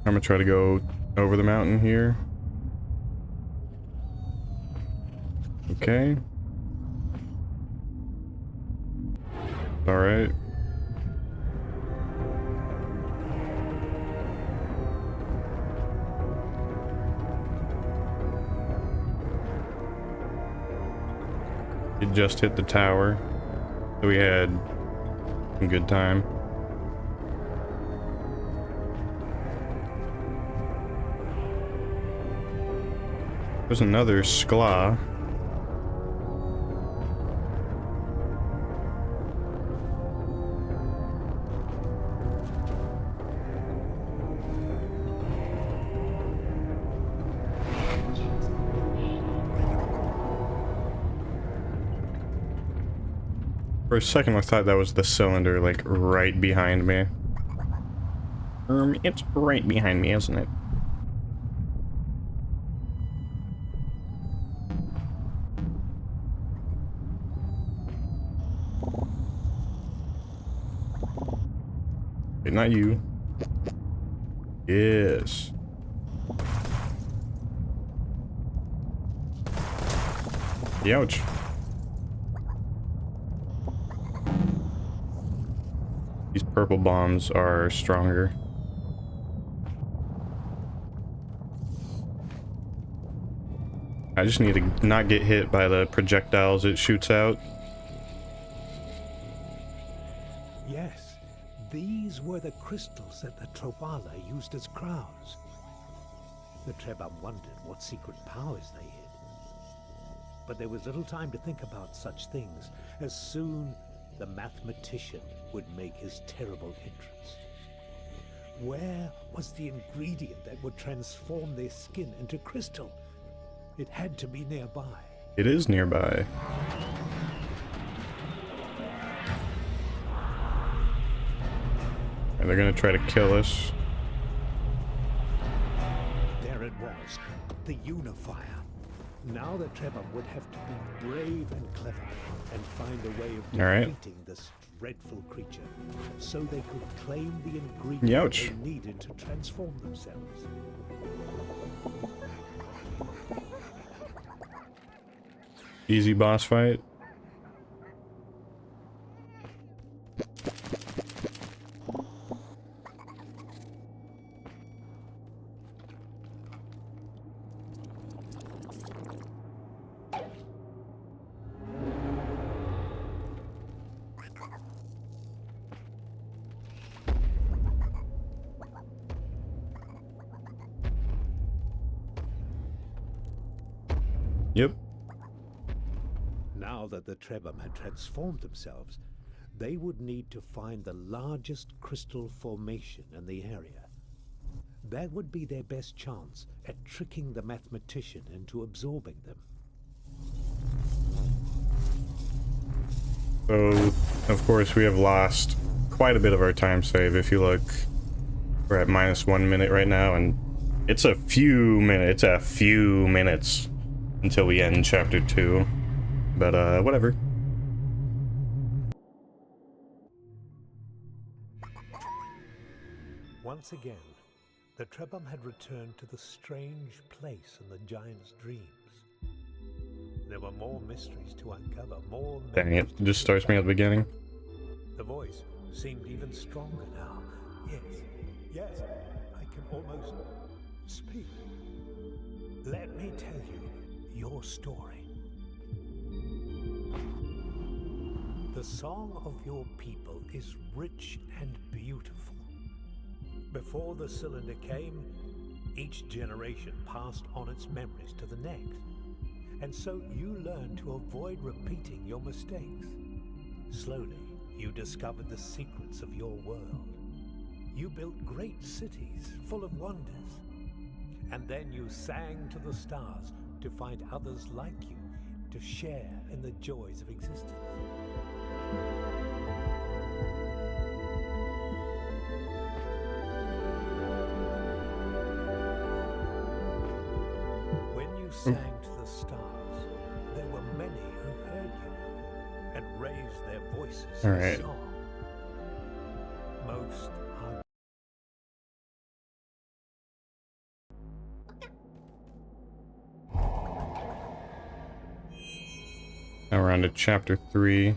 I'm gonna try to go over the mountain here. Okay. All right. had just hit the tower, so we had some good time. There's another Skla. For a second I thought that was the cylinder, like, right behind me. It's right behind me, isn't it? Wait, not you. Yes. Ouch. These purple bombs are stronger. I just need to not get hit by the projectiles it shoots out. Yes, these were the crystals that the Tropala used as crowns. The Trebhum wondered what secret powers they hid. But there was little time to think about such things, as soon the mathematician would make his terrible entrance. Where was the ingredient that would transform their skin into crystal? It had to be nearby. It is nearby. And they're gonna try to kill us. There it was, the unifier. Now the Trebhum would have to be brave and clever and find a way of defeating this dreadful creature, so they could claim the ingredient they needed to transform themselves. Easy boss fight. Yep. Now that the Trebhum had transformed themselves, they would need to find the largest crystal formation in the area. That would be their best chance at tricking the mathematician into absorbing them. So, of course, we have lost quite a bit of our time save. If you look, we're at -1 minute right now, and it's a few minutes until we end chapter 2. But, whatever. Once again, the Trebhum had returned to the strange place in the giant's dreams. There were more mysteries to uncover, more... Dang it, just starts me at the beginning. The voice seemed even stronger now. Yes, I can almost speak. Let me tell you your story. The song of your people is rich and beautiful. Before the cylinder came, each generation passed on its memories to the next. And so you learned to avoid repeating your mistakes. Slowly, you discovered the secrets of your world. You built great cities full of wonders. And then you sang to the stars to find others like you, to share in the joys of existence. When you sang to the stars, there were many who heard you and raised their voices in song. Most are... Now we're on to chapter 3.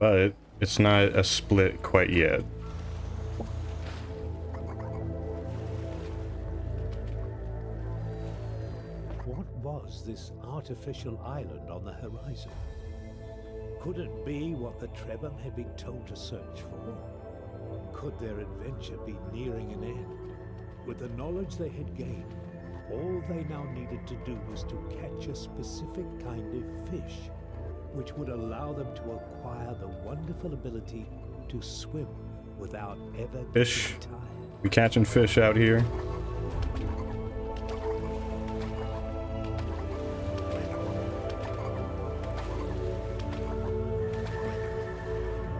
But it's not a split quite yet. What was this artificial island on the horizon. Could it be what the Trebham had been told to search for? Could their adventure be nearing an end? With the knowledge they had gained, all they now needed to do was to catch a specific kind of fish, which would allow them to acquire the wonderful ability to swim without ever Fish. getting tired. We catching fish out here.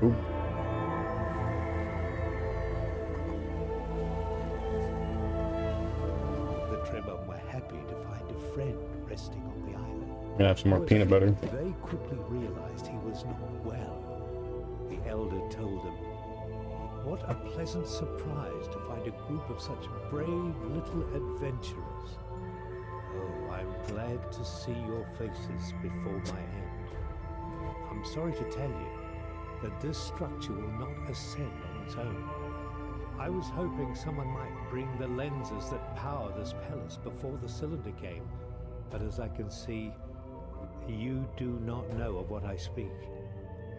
Ooh. The Trebham were happy to find a friend resting on the island. Gonna have some more peanut butter. They quickly realized he was not well. The elder told them, "What a pleasant surprise to find a group of such brave little adventurers. Oh, I'm glad to see your faces before my end. I'm sorry to tell you that this structure will not ascend on its own. I was hoping someone might bring the lenses that power this palace before the cylinder came, but as I can see, you do not know of what I speak,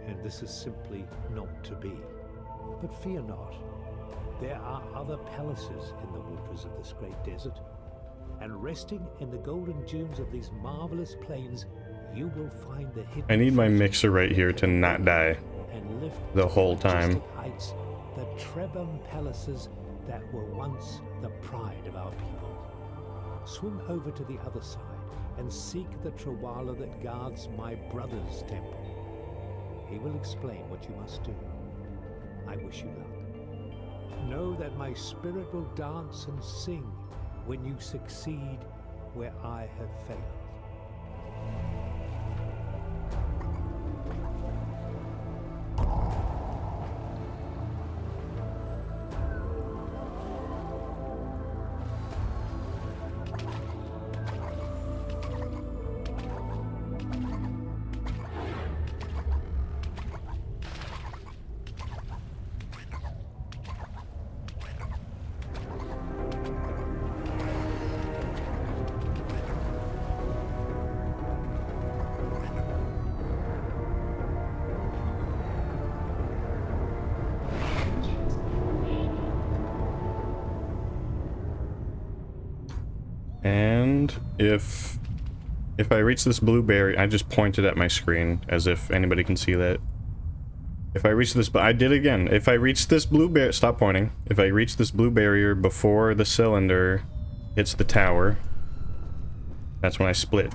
and this is simply not to be. But fear not, there are other palaces in the waters of this great desert, and resting in the golden dunes of these marvelous plains, you will find the hidden I need my mixer right here to not die and lift the whole to time. majestic heights the Trebham palaces that were once the pride of our people. Swim over to the other side and seek the Trawala that guards my brother's temple. He will explain what you must do. I wish you luck. Know that my spirit will dance and sing when you succeed where I have failed." And if I reach this blueberry, I just pointed at my screen as if anybody can see that. If I reach this, I did again. If I reach this blueberry, stop pointing. If I reach this blue barrier before the cylinder hits the tower, that's when I split.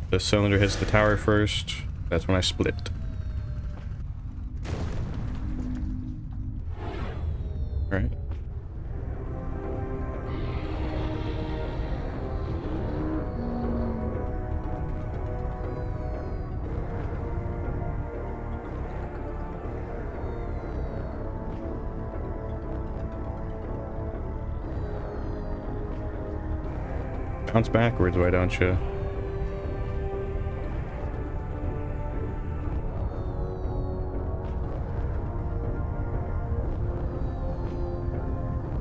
The cylinder hits the tower first, that's when I split. Alright. Bounce backwards, why don't you?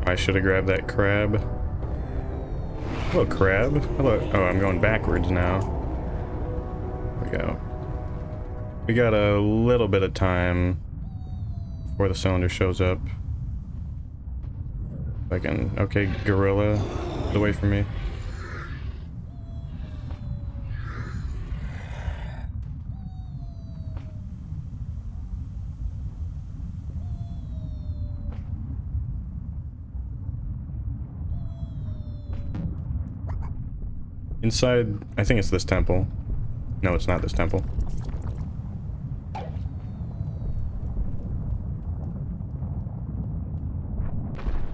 I should have grabbed that crab. Hello, crab. Hello. Oh, I'm going backwards now. There we go. We got a little bit of time before the cylinder shows up. If I can... Okay, gorilla. Get away from me. Inside, I think it's this temple. No, it's not this temple.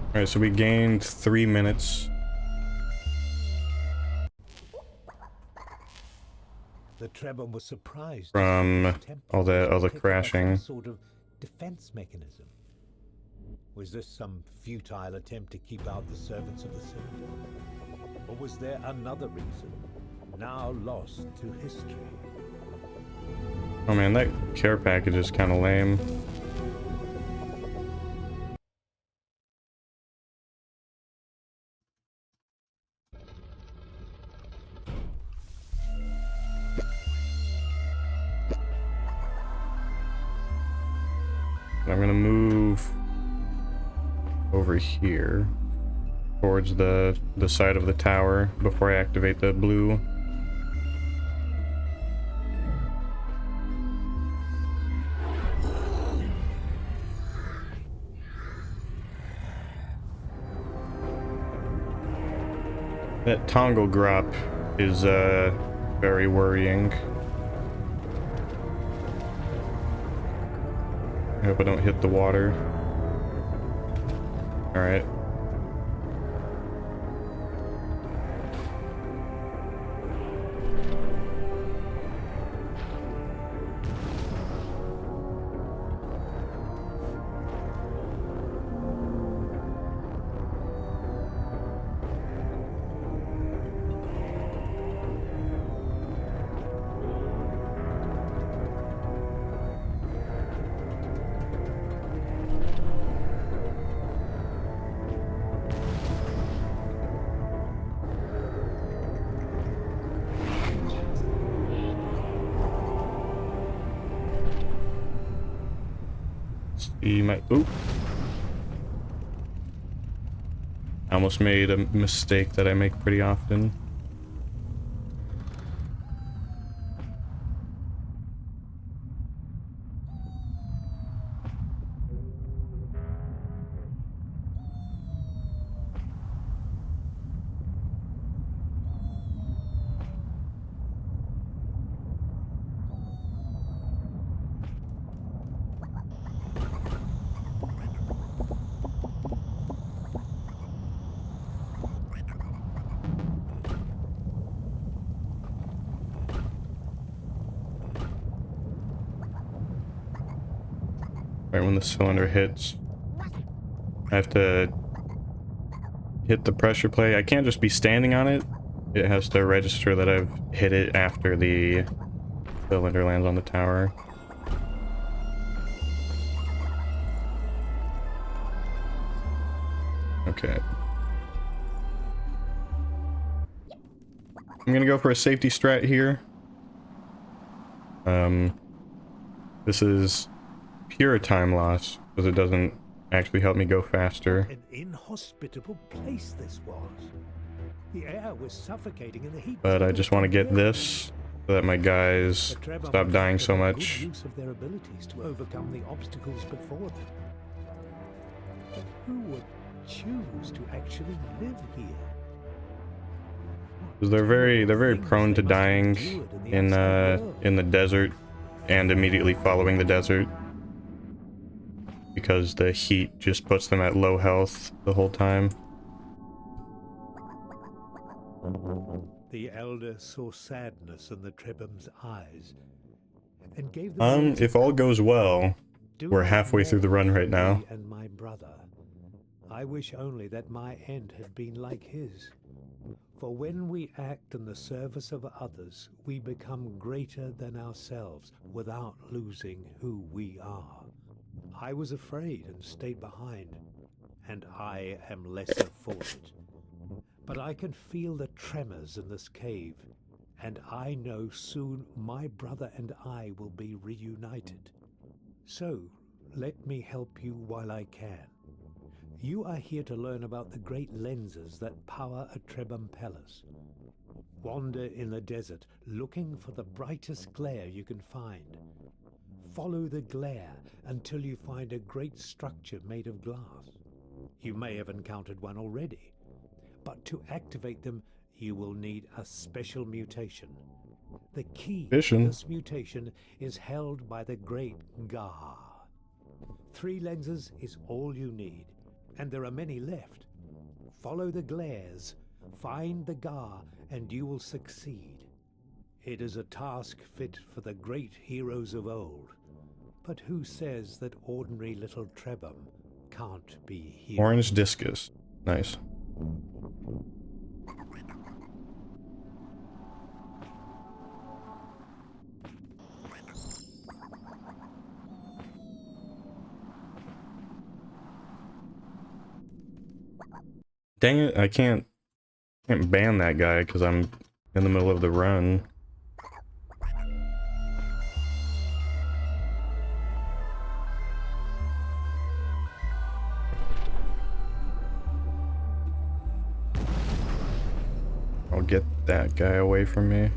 Alright, so we gained 3 minutes. The Trebham was surprised From all the picked up crashing. some sort of defense mechanism. Was this some futile attempt to keep out the servants of the cylinder? Or was there another reason, now lost to history? Oh man, that care package is kind of lame. I'm gonna move over here towards the side of the tower before I activate the blue. That toggle drop is very worrying. I hope I don't hit the water. Alright. See my oop. I almost made a mistake that I make pretty often. Right when the cylinder hits, I have to hit the pressure plate. I can't just be standing on it. It has to register that I've hit it after the cylinder lands on the tower. Okay. I'm gonna go for a safety strat here. This is pure time loss, because it doesn't actually help me go faster. An inhospitable place this was. The air was suffocating and the heat. But I just want to get this so that my guys stop dying so much. Good use of their abilities to overcome the obstacles before them. But who would choose to actually live here? Because they're very prone to dying in the desert and immediately following the desert, because the heat just puts them at low health the whole time. The elder saw sadness in the Trebham's eyes and gave them If all goes well, we're halfway through the run right now. And my brother, I wish only that my end had been like his. For when we act in the service of others, we become greater than ourselves without losing who we are. I was afraid and stayed behind, and I am lesser for it. But I can feel the tremors in this cave, and I know soon my brother and I will be reunited. So, let me help you while I can. You are here to learn about the great lenses that power a Trebham Palace. Wander in the desert, looking for the brightest glare you can find. Follow the glare until you find a great structure made of glass. You may have encountered one already, but to activate them, you will need a special mutation. The key to this mutation is held by the great Gar. 3 lenses is all you need, and there are many left. Follow the glares, find the Gar, and you will succeed. It is a task fit for the great heroes of old. But who says that ordinary little Trebham can't be heroes? Orange discus. Nice. Dang it, I can't ban that guy because I'm in the middle of the run. get that guy away from me.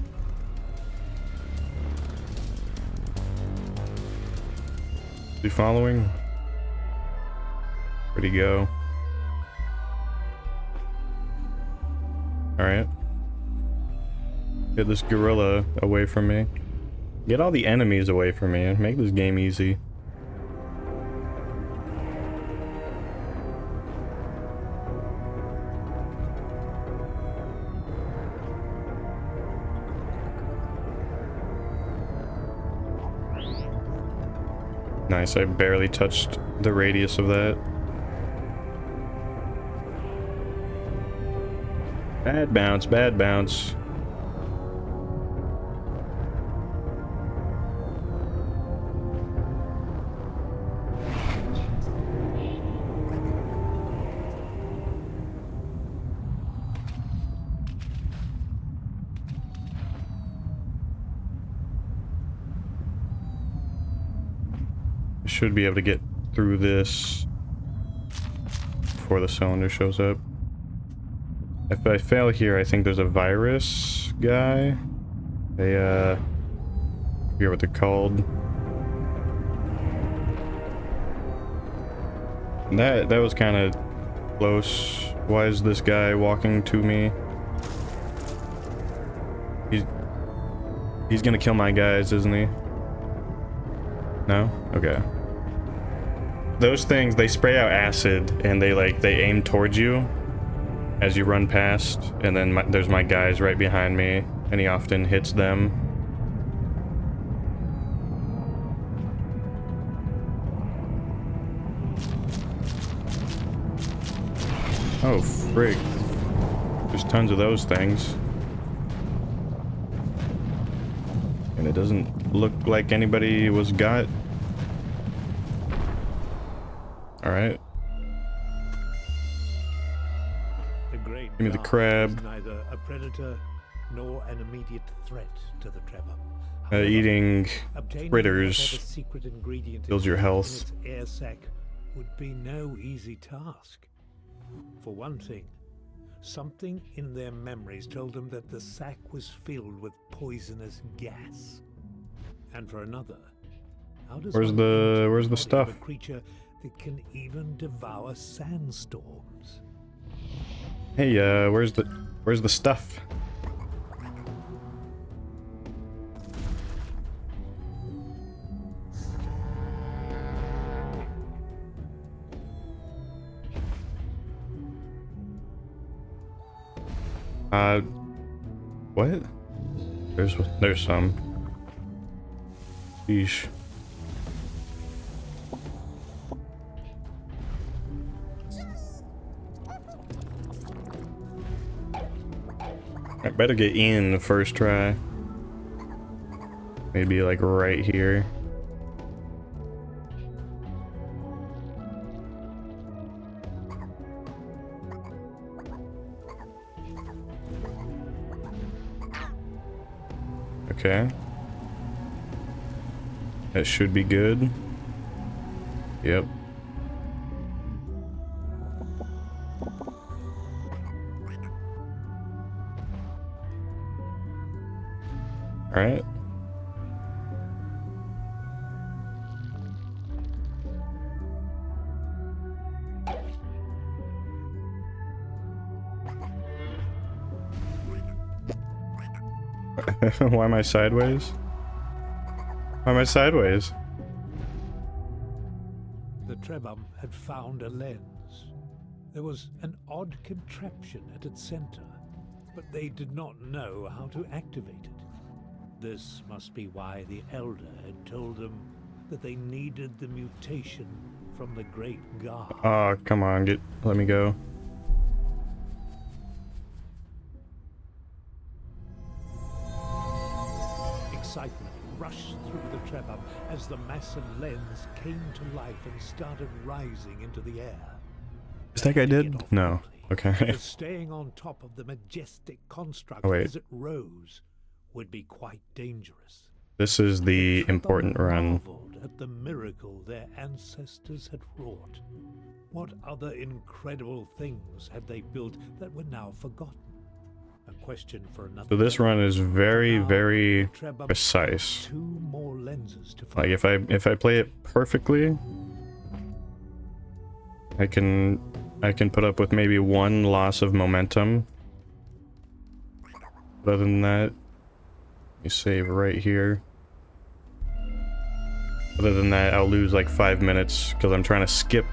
Is he following? Where'd he go? Alright. Get this gorilla away from me. Get all the enemies away from me and make this game easy. Nice, I barely touched the radius of that. Bad bounce, bad bounce. Should be able to get through this before the cylinder shows up. If I fail here, I think there's a virus guy. I forget what they're called. That was kind of close. Why is this guy walking to me? He's gonna kill my guys, isn't he? No? Okay. Those things, they spray out acid and they aim towards you as you run past, and then there's my guys right behind me and he often hits them. Oh frig. There's tons of those things. And it doesn't look like anybody was got. Alright. Give me the crab. Neither a predator nor an immediate threat to the Trebhum. Eating Obtaining critters whatever secret ingredient builds your in health. its air sac would be no easy task. For one thing, something in their memories told them that the sac was filled with poisonous gas. And for another, how does Where's one the enter the stuff? body of a creature that can even devour sandstorms? Hey, where's the stuff? What? There's some. Sheesh. I better get in the first try. Maybe like right here. Okay. That should be good. Yep. All right. Why am I sideways? Why am I sideways? The Trebhum had found a lens. There was an odd contraption at its center, but they did not know how to activate it. This must be why the Elder had told them that they needed the mutation from the Great God. Oh, come on, let me go. Excitement rushed through the Trebhum as the massive lens came to life and started rising into the air. Is that guy dead? No. Okay. Because staying on top of the majestic construct as it rose would be quite dangerous. This is the important run. Marveled at the miracle their ancestors had wrought. What other incredible things had they built that were now forgotten? A question for another. So this run is very, very Trebhum precise. 2 more lenses to Like find. if I play it perfectly, I can put up with maybe one loss of momentum. But other than that, let me save right here. Other than that, I'll lose like 5 minutes because I'm trying to skip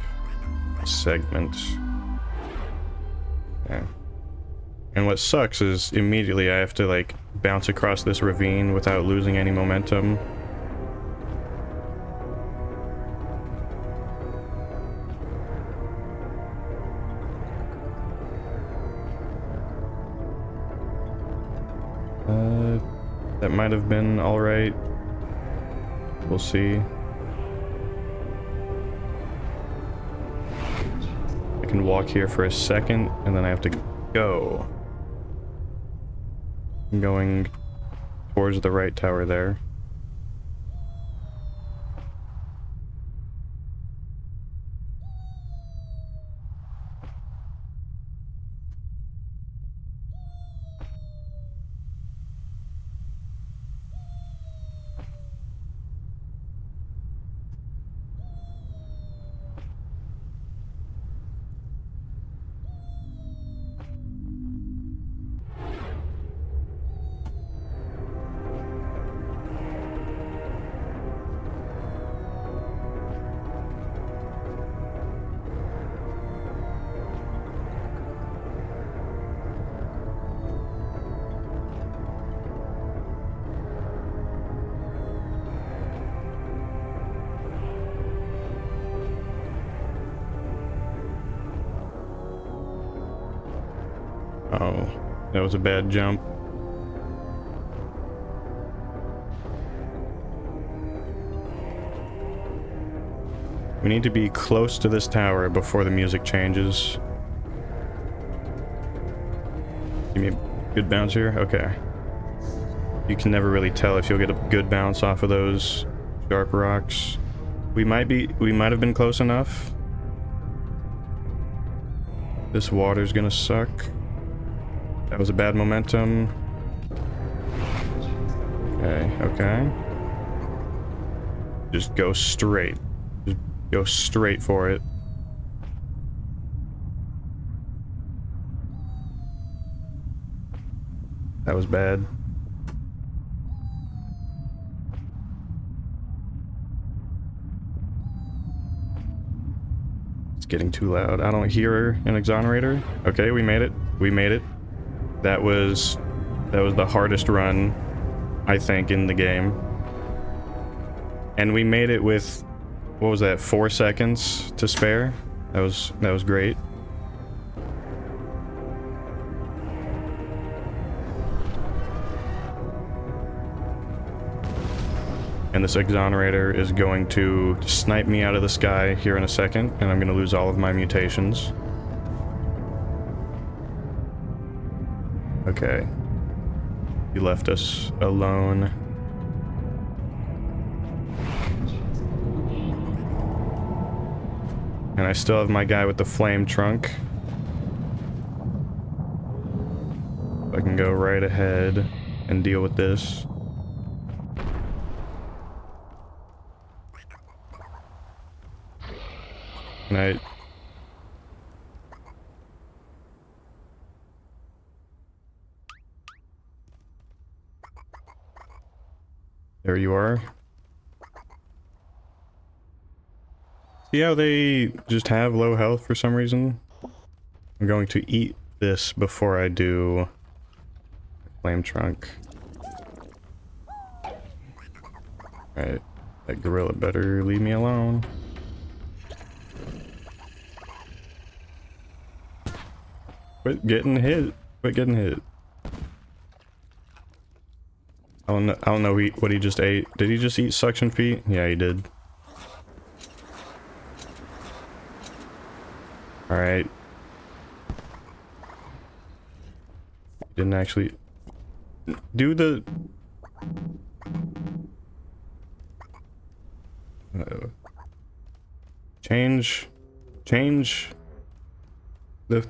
a segment. Yeah. And what sucks is immediately I have to like bounce across this ravine without losing any momentum. That might have been alright. We'll see. I can walk here for a second and then I have to go. I'm going towards the right tower there. Oh, that was a bad jump. We need to be close to this tower before the music changes. Give me a good bounce here? Okay. You can never really tell if you'll get a good bounce off of those sharp rocks. We might have been close enough. This water's gonna suck. That was a bad momentum. Okay, okay. Just go straight. Just go straight for it. That was bad. It's getting too loud. I don't hear an exonerator. Okay, we made it. We made it. That was the hardest run, I think, in the game. And we made it with, what was that, 4 seconds to spare? That was great. And this exonerator is going to snipe me out of the sky here in a second, and I'm going to lose all of my mutations. Okay. He left us alone. And I still have my guy with the flame trunk. I can go right ahead and deal with this. And there you are. See how they just have low health for some reason? I'm going to eat this before I do flame trunk. Alright, that gorilla better leave me alone. Quit getting hit. Quit getting hit. I don't know what he just ate. Did he just eat suction feet? Yeah, he did. Alright. Didn't actually do the... Change the...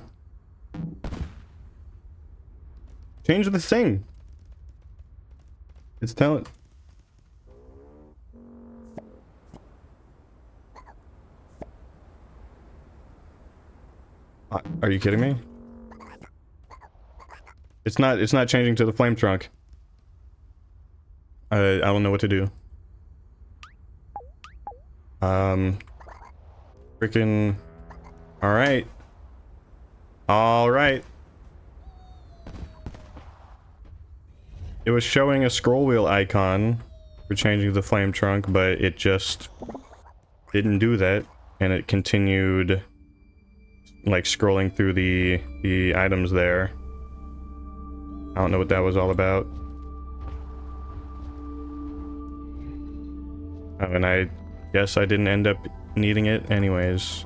Change the thing. It's telling. Are you kidding me? It's not changing to the flame trunk. I don't know what to do. Freaking. All right. All right. It was showing a scroll wheel icon for changing the flame trunk, but it just didn't do that, and it continued like scrolling through the items there. I don't know what that was all about. Oh, and I guess I didn't end up needing it anyways.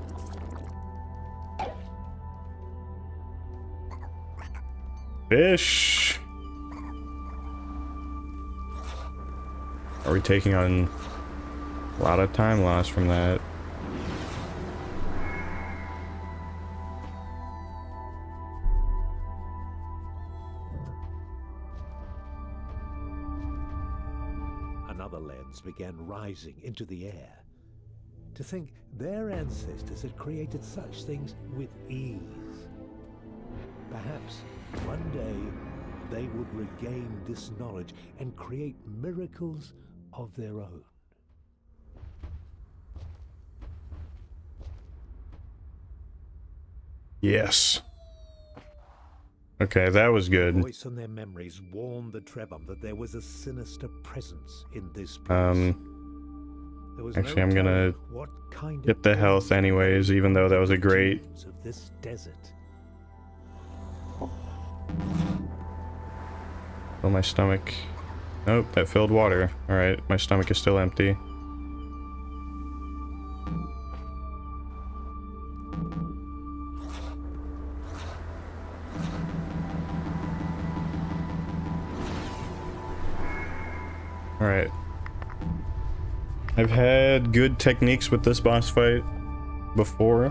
Fish! Are we taking on a lot of time loss from that? Another lens began rising into the air. To think their ancestors had created such things with ease. Perhaps one day they would regain this knowledge and create miracles of their own. Yes. Okay, that was good. The voice and their memories warned the Trebhum that there was a sinister presence in this place. Actually, I'm gonna get the health anyways, even though that was a great. Of this desert. Fill my stomach. Nope, that filled water. Alright, my stomach is still empty. Alright. I've had good techniques with this boss fight before.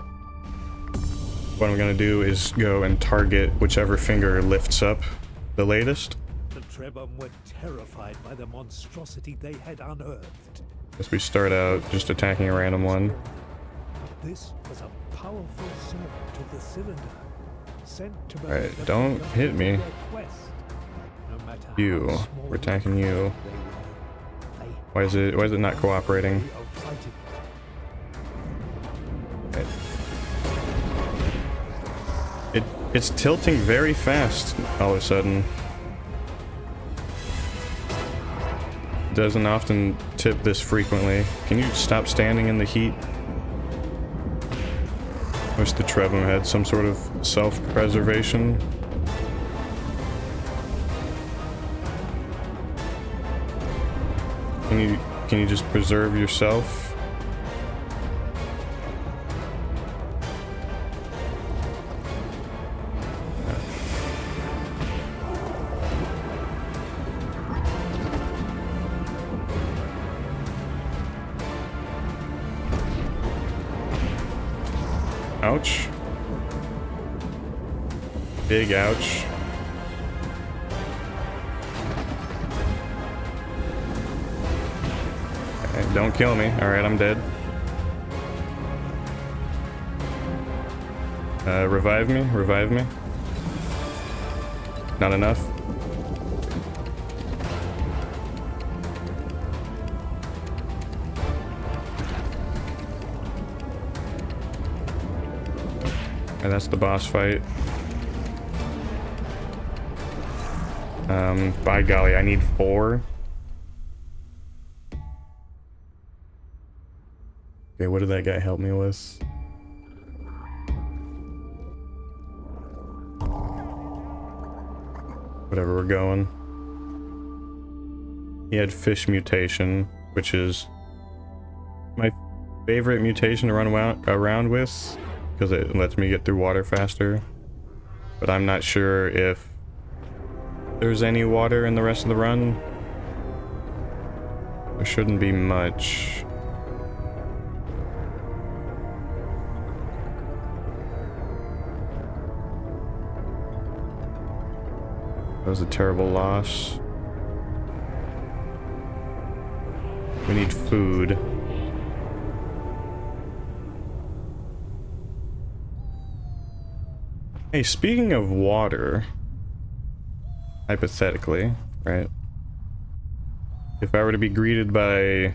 What I'm gonna do is go and target whichever finger lifts up the latest. The Trebhum were terrified by the monstrosity they had unearthed. As we start out just attacking a random one. This was a powerful servant of the cylinder, sent to Alright, don't hit me. You. We're attacking you. Why is it not cooperating? Okay. It's tilting very fast all of a sudden. It doesn't often tip this frequently. Can you stop standing in the heat? I wish the Trebhum had some sort of self-preservation. Can you just preserve yourself? Ouch. Big ouch. Okay, don't kill me. Alright, I'm dead. Revive me. Revive me. Not enough. And that's the boss fight. By golly, I need 4. Okay, what did that guy help me with? Whatever, we're going. He had fish mutation, which is my favorite mutation to run around with, because it lets me get through water faster. But I'm not sure if there's any water in the rest of the run. There shouldn't be much. That was a terrible loss. We need food. Hey, speaking of water, hypothetically, right? If I were to be greeted by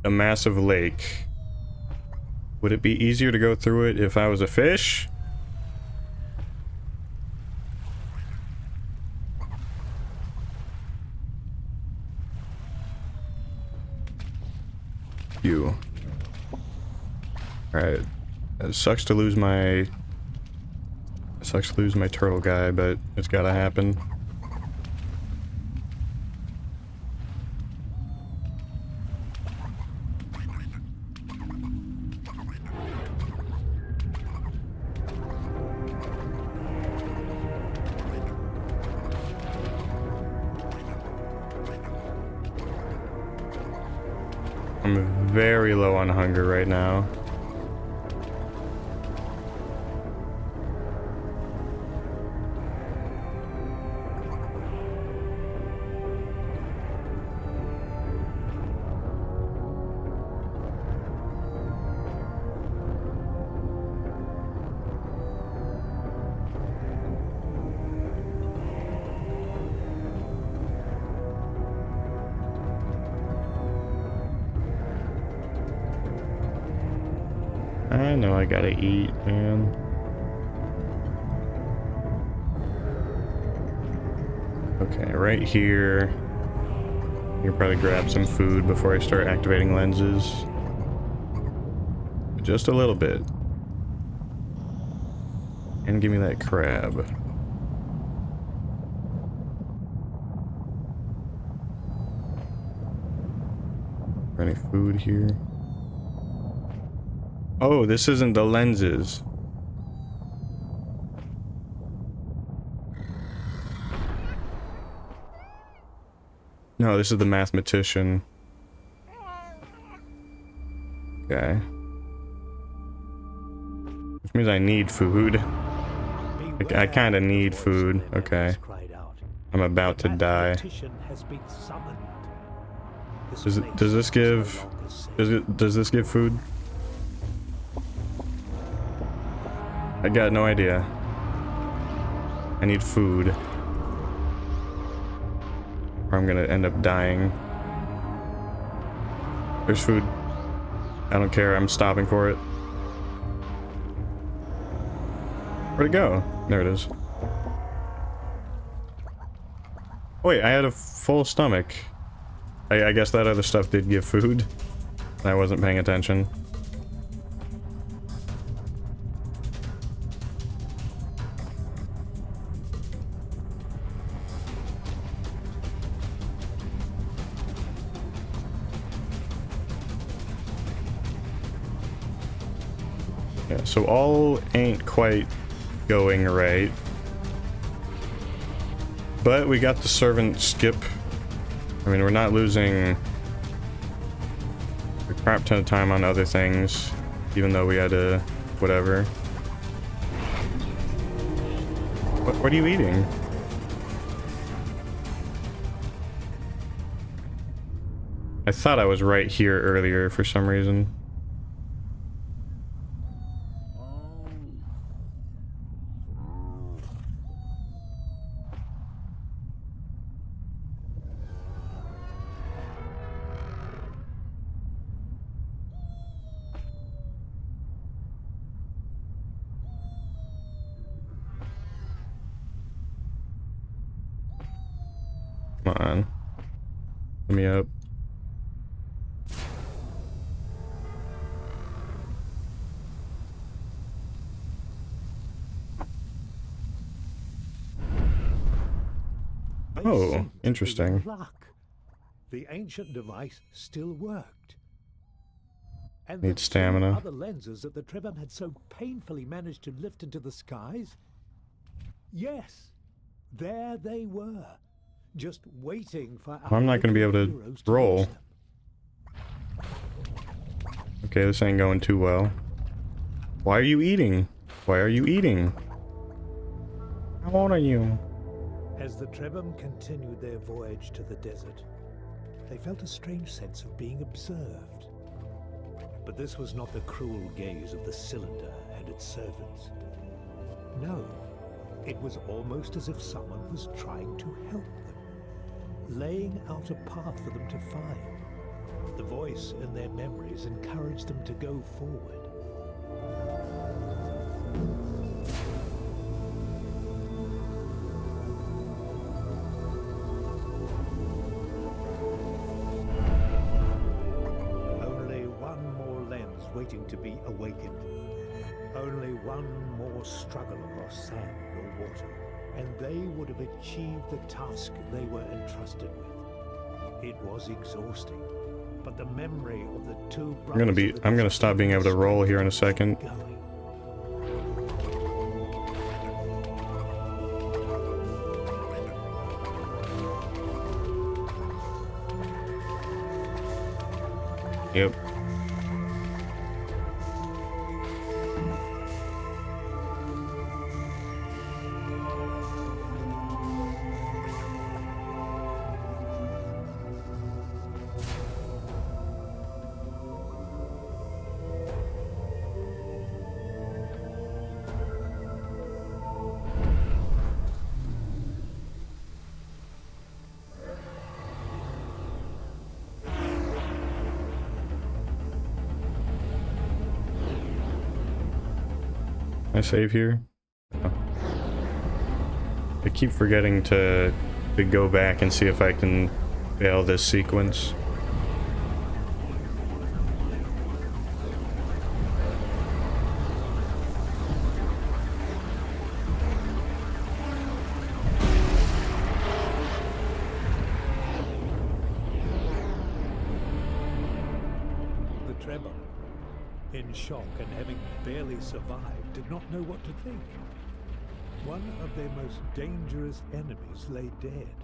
a massive lake, would it be easier to go through it if I was a fish? You. Alright. It sucks to lose my... turtle guy, but it's gotta happen. I'm very low on hunger right now. I know I gotta eat, man. Okay, right here. You can probably grab some food before I start activating lenses. Just a little bit. And give me that crab. Any food here? Oh, this isn't the lenses. No, this is the mathematician. Okay. Which means I need food. I kinda need food. Okay. I'm about to die. Does this give... Does this give food? I got no idea. I need food. Or I'm gonna end up dying. There's food. I don't care, I'm stopping for it. Where'd it go? There it is. Wait, I had a full stomach. I guess that other stuff did give food. I wasn't paying attention. Yeah, so all ain't quite going right. But we got the servant skip. I mean, we're not losing a crap ton of time on other things, even though we had to, whatever. What are you eating? I thought I was right here earlier for some reason. Come on. Let me up. Oh, interesting. The ancient device still worked. And Need the stamina. other lenses that the Trebham had so painfully managed to lift into the skies? Yes, there they were, just waiting for our I'm not going to be able heroes to roll. use them. Okay, this ain't going too well. Why are you eating? Why are you eating? How old are you? As the Trebham continued their voyage to the desert, they felt a strange sense of being observed. But this was not the cruel gaze of the cylinder and its servants. No, it was almost as if someone was trying to help them, laying out a path for them to find. The voice in their memories encouraged them to go forward. Only one more lens waiting to be awakened. Only one more struggle across sand or water, and they would have achieved the task they were entrusted with. It was exhausting, but the memory of the two brothers... I'm gonna stop being able to roll here in a second. Yep. Can I save here? Oh. I keep forgetting to go back and see if I can fail this sequence. The Trebham, in shock and having barely survived, did not know what to think. One of their most dangerous enemies lay dead.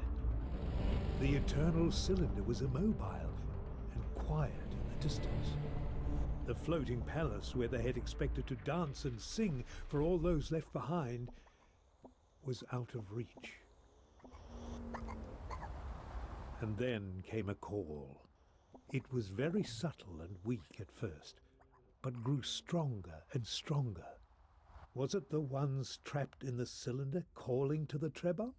The eternal cylinder was immobile and quiet in the distance. The floating palace where they had expected to dance and sing for all those left behind was out of reach. And then came a call. It was very subtle and weak at first, but grew stronger and stronger. Was it the ones trapped in the cylinder calling to the Trebham?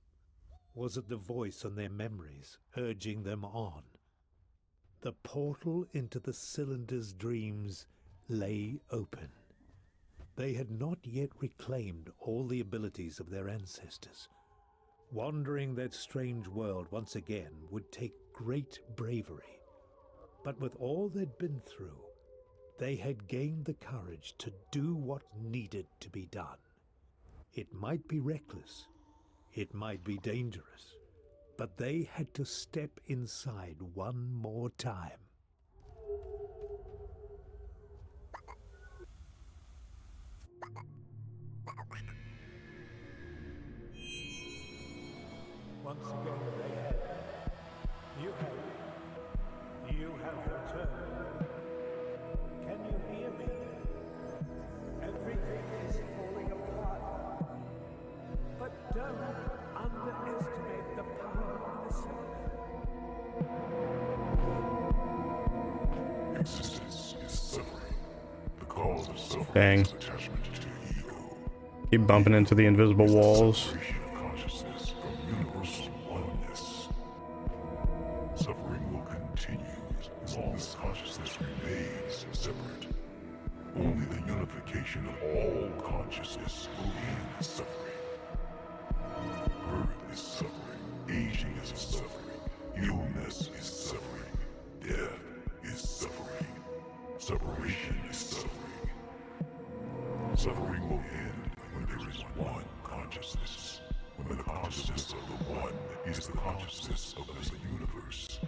Was it the voice in their memories urging them on? The portal into the cylinder's dreams lay open. They had not yet reclaimed all the abilities of their ancestors. Wandering that strange world once again would take great bravery. But with all they'd been through, they had gained the courage to do what needed to be done. It might be reckless, it might be dangerous, but they had to step inside one more time. Once again they had. You have returned. Can you hear me? Everything is falling apart. But don't underestimate the power of the cylinder. Existence is suffering. The cause of suffering Dang. is attachment to ego. Keep bumping into the invisible walls. Separation of consciousness from universal oneness. Suffering will continue as long as consciousness remains separate. Only the unification of all consciousness will end suffering. Birth is suffering. Aging is suffering. Illness is suffering. Death is suffering. Separation is suffering. Suffering will end when there is one consciousness. When the consciousness of the one is the consciousness of the universe.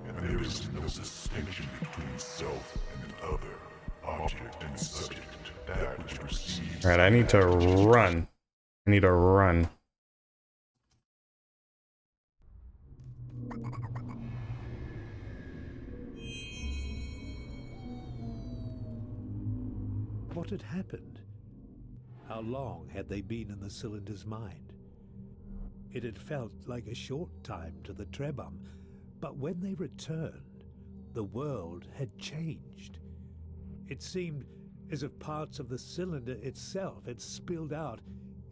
And there is no distinction between self and other, object and subject, that which perceives... Alright, I need to run. I need to run. What had happened? How long had they been in the cylinder's mind? It had felt like a short time to the Trebhum, but when they returned, the world had changed. It seemed as if parts of the cylinder itself had spilled out,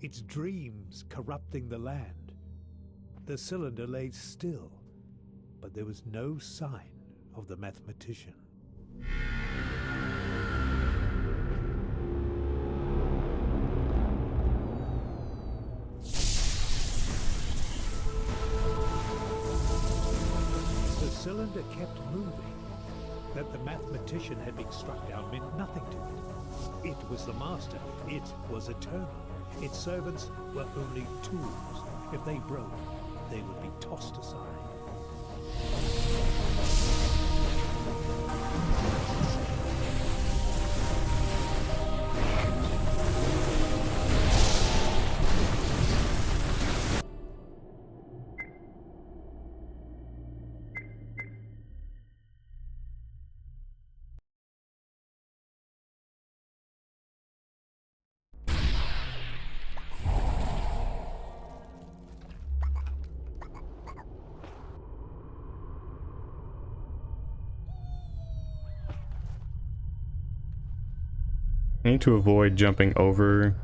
its dreams corrupting the land. The cylinder lay still, but there was no sign of the mathematician. The cylinder kept moving. That the mathematician had been struck down meant nothing to it. It was the master. It was eternal. Its servants were only tools. If they broke, they would be tossed aside. I need to avoid jumping over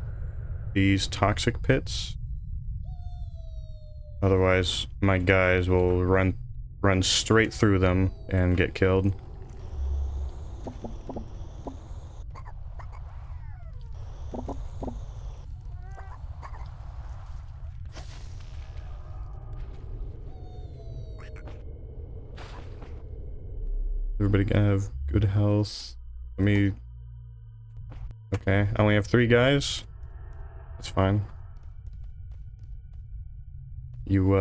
these toxic pits. Otherwise, my guys will run straight through them and get killed. Everybody gonna have good health. Let me... Okay, I only have 3 guys. That's fine. You,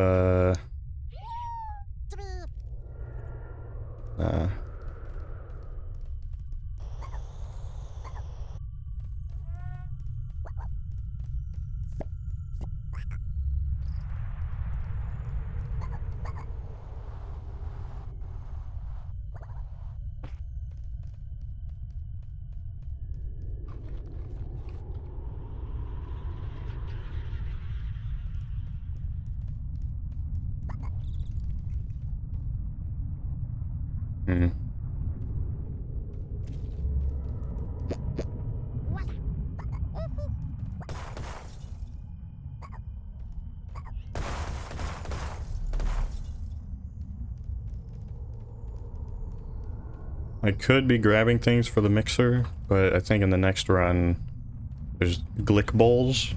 I could be grabbing things for the mixer, but I think in the next run there's glick bowls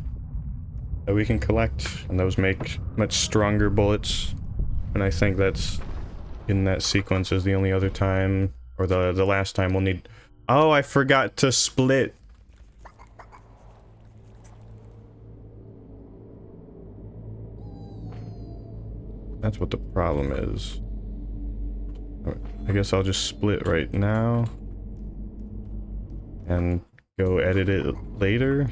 that we can collect, and those make much stronger bullets. And I think that's in that sequence is the only other time, or the last time we'll need... Oh, I forgot to split. That's what the problem is. I guess I'll just split right now and go edit it later.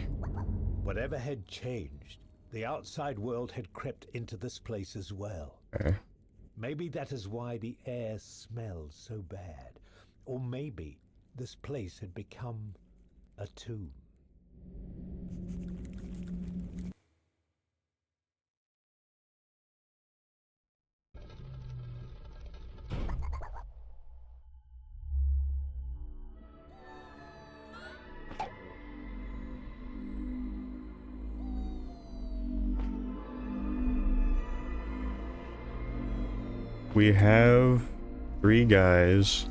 Whatever had changed, the outside world had crept into this place as well. Okay. Maybe that is why the air smelled so bad. Or maybe this place had become a tomb. We have 3 guys.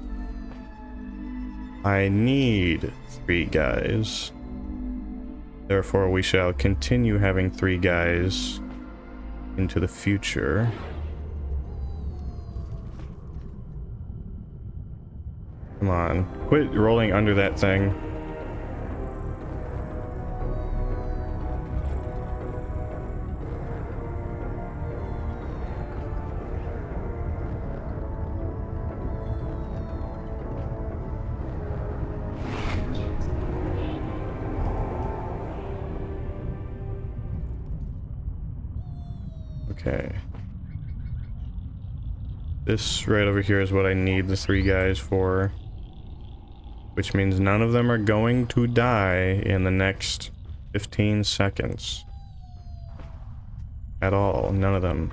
I need 3 guys. Therefore, we shall continue having 3 guys into the future. Come on, quit rolling under that thing. Okay. This right over here is what I need the 3 guys for. Which means none of them are going to die in the next 15 seconds. at all. None of them.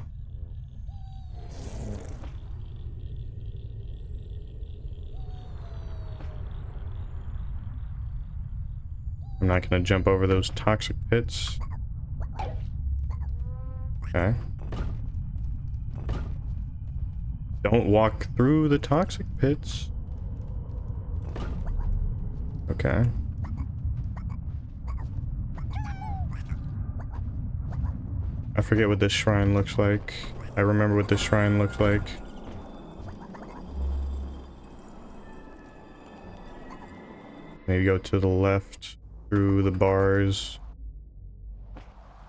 I'm not gonna jump over those toxic pits. Okay. Don't walk through the toxic pits. Okay. I forget what this shrine looks like. I remember what this shrine looks like. Maybe go to the left through the bars.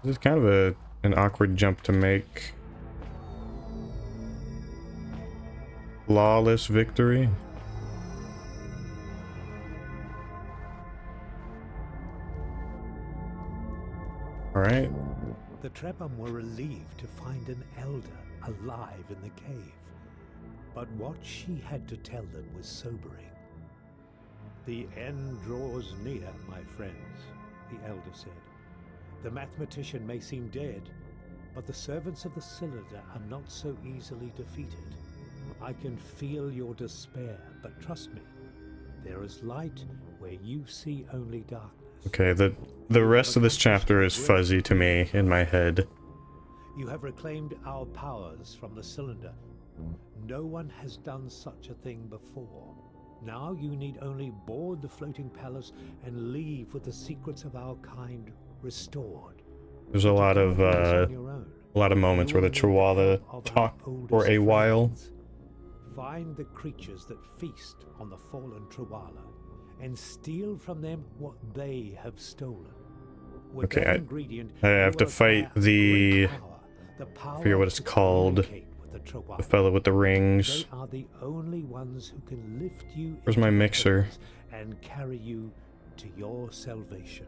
This is kind of an awkward jump to make. Flawless victory. All right. The Trebhum were relieved to find an elder alive in the cave. But what she had to tell them was sobering. The end draws near, my friends, the elder said. The mathematician may seem dead, but the servants of the cylinder are not so easily defeated. I can feel your despair, but trust me, there is light where you see only darkness. Okay, the rest of this chapter is fuzzy to me in my head. You have reclaimed our powers from the cylinder. No one has done such a thing before. Now you need only board the floating palace and leave with the secrets of our kind restored. There's a lot of moments where the Chihuahua talk for a while. Find the creatures that feast on the fallen Chihuahua and steal from them what they have stolen. With Okay, that ingredient, I have to you fight acquire the... great power, the power I forget what it's to called. communicate with the Chihuahua. The fellow with the rings. They are the only ones who can lift you. Where's my into the mixer? heavens and carry you to your salvation.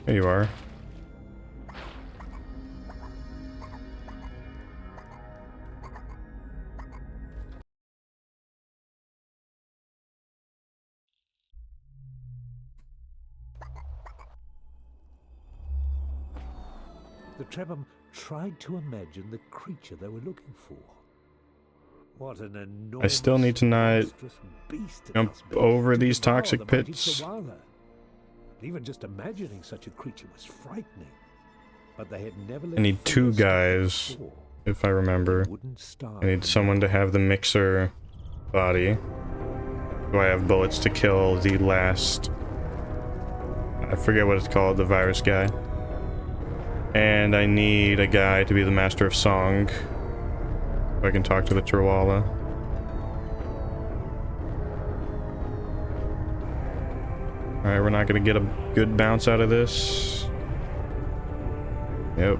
There you are. The Trebhum tried to imagine the creature they were looking for. What an enormous, I still need to not monstrous beast it jump must be over to these devour toxic the mighty pits. Chihuahua. Even just imagining such a creature was frightening. But they had never I need two guys, if I remember. I need someone to have the mixer body. Do I have bullets to kill the last... I forget what it's called, the virus guy. And I need a guy to be the master of song. So I can talk to the Chihuahua. Alright, we're not gonna get a good bounce out of this. Yep.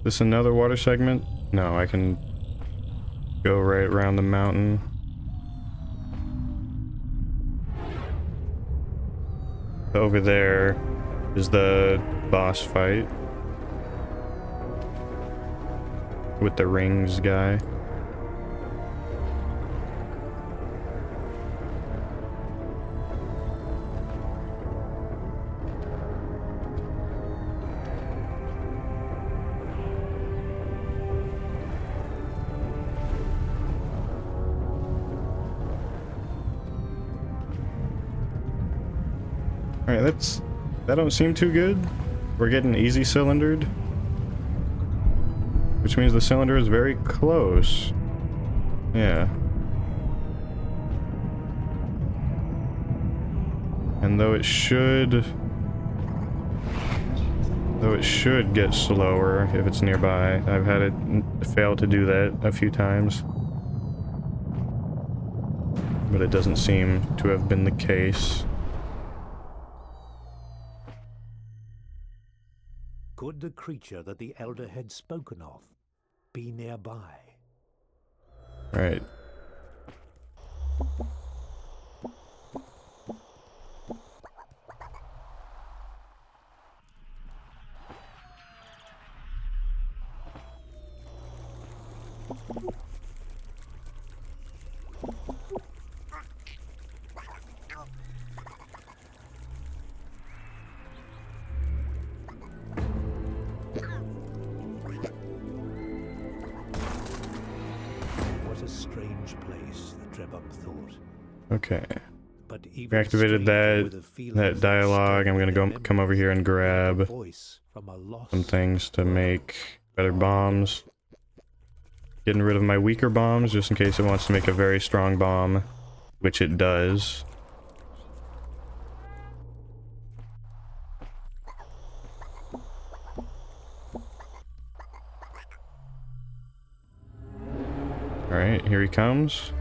This another water segment? No, I can go right around the mountain. Over there is the boss fight with the rings guy. Alright, that don't seem too good. We're getting easy cylindered. Which means the cylinder is very close. Yeah. And though it should Though it should get slower if it's nearby. I've had it fail to do that a few times. But it doesn't seem to have been the case. Could the creature that the elder had spoken of be nearby? Right. What a strange place, the Trebum thought. Okay. But even Reactivated stranger with a feeling that of dialogue. I'm gonna unstable come over here and memory, like a grab voice from a lost some things to make better bombs. Getting rid of my weaker bombs just in case it wants to make a very strong bomb, which it does. Alright, here he comes.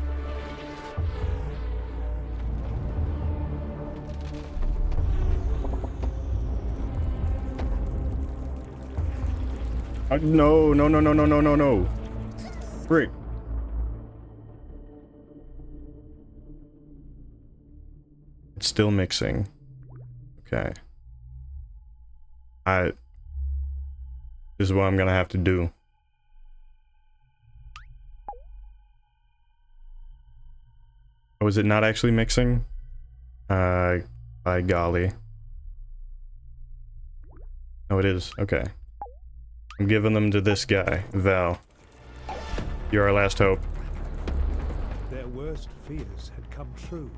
No, no, no, no, no, no, no, no. Frick. It's still mixing. Okay. This is what I'm gonna have to do. Oh, is it not actually mixing? By golly. Oh, it is. Okay. I'm giving them to this guy, Val. You're our last hope. Their worst fears had come true.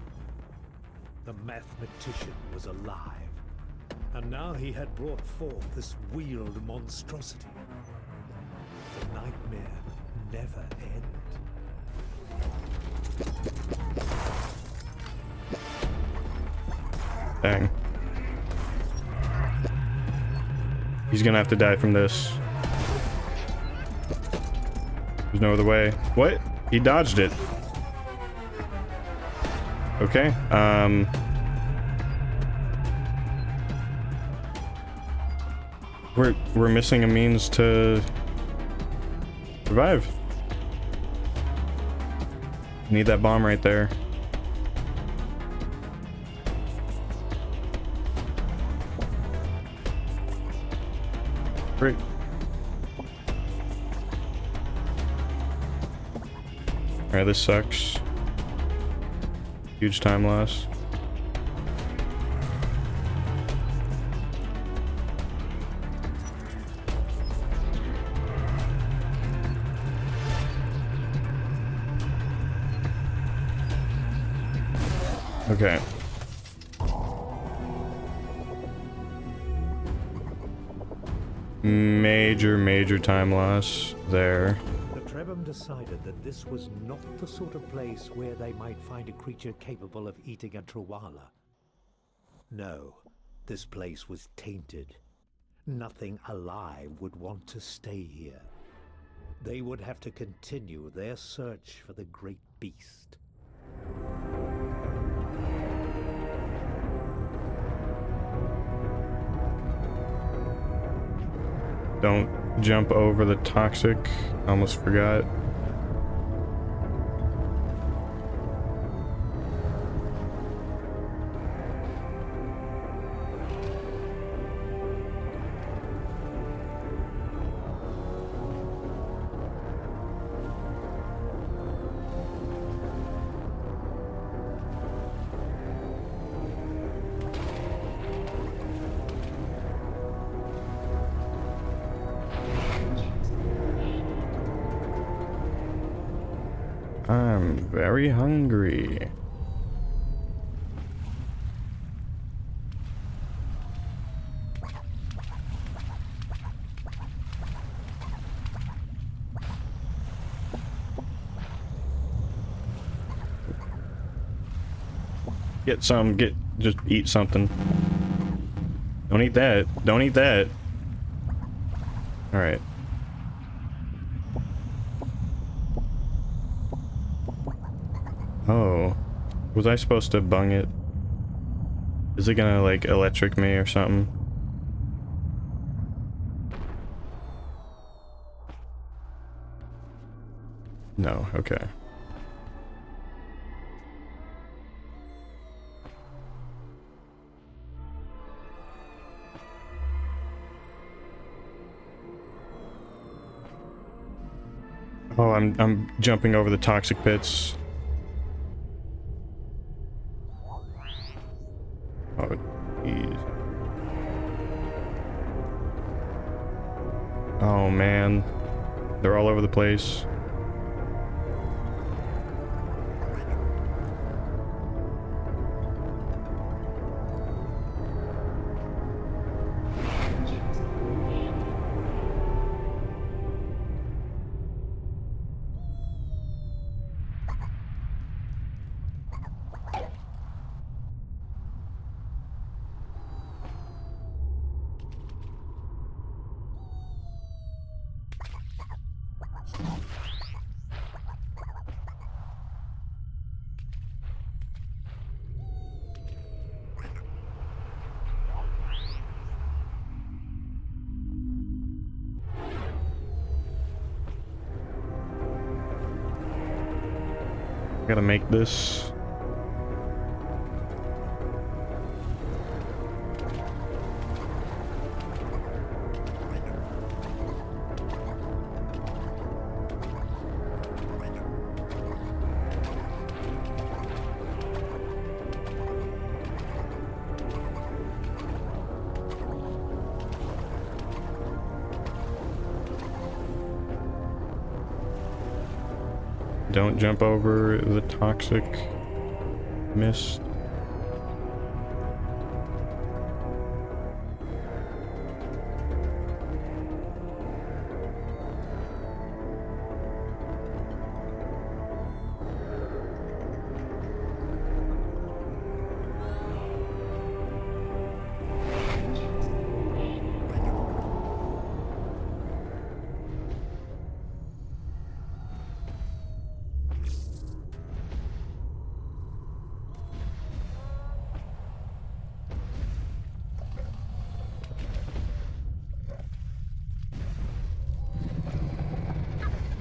The mathematician was alive. And now he had brought forth this wheeled monstrosity. The nightmare never ended. Dang. He's gonna have to die from this. There's no other way. What? He dodged it. Okay, We're missing a means to survive. Need that bomb right there. Great. Alright, this sucks. Huge time loss. Okay. Major time loss there. The Trebum decided that this was not the sort of place where they might find a creature capable of eating a Trawala. No, this place was tainted. Nothing alive would want to stay here. They would have to continue their search for the great beast. Don't jump over the toxic. Almost forgot. I'm very hungry. Just eat something. Don't eat that. Don't eat that. Alright. Oh. Was I supposed to bung it? Is it gonna, like, electric me or something? No, okay. Oh, I'm jumping over the toxic pits. Oh, jeez. Oh man, they're all over the place. Gotta make this. Don't jump over the toxic mist.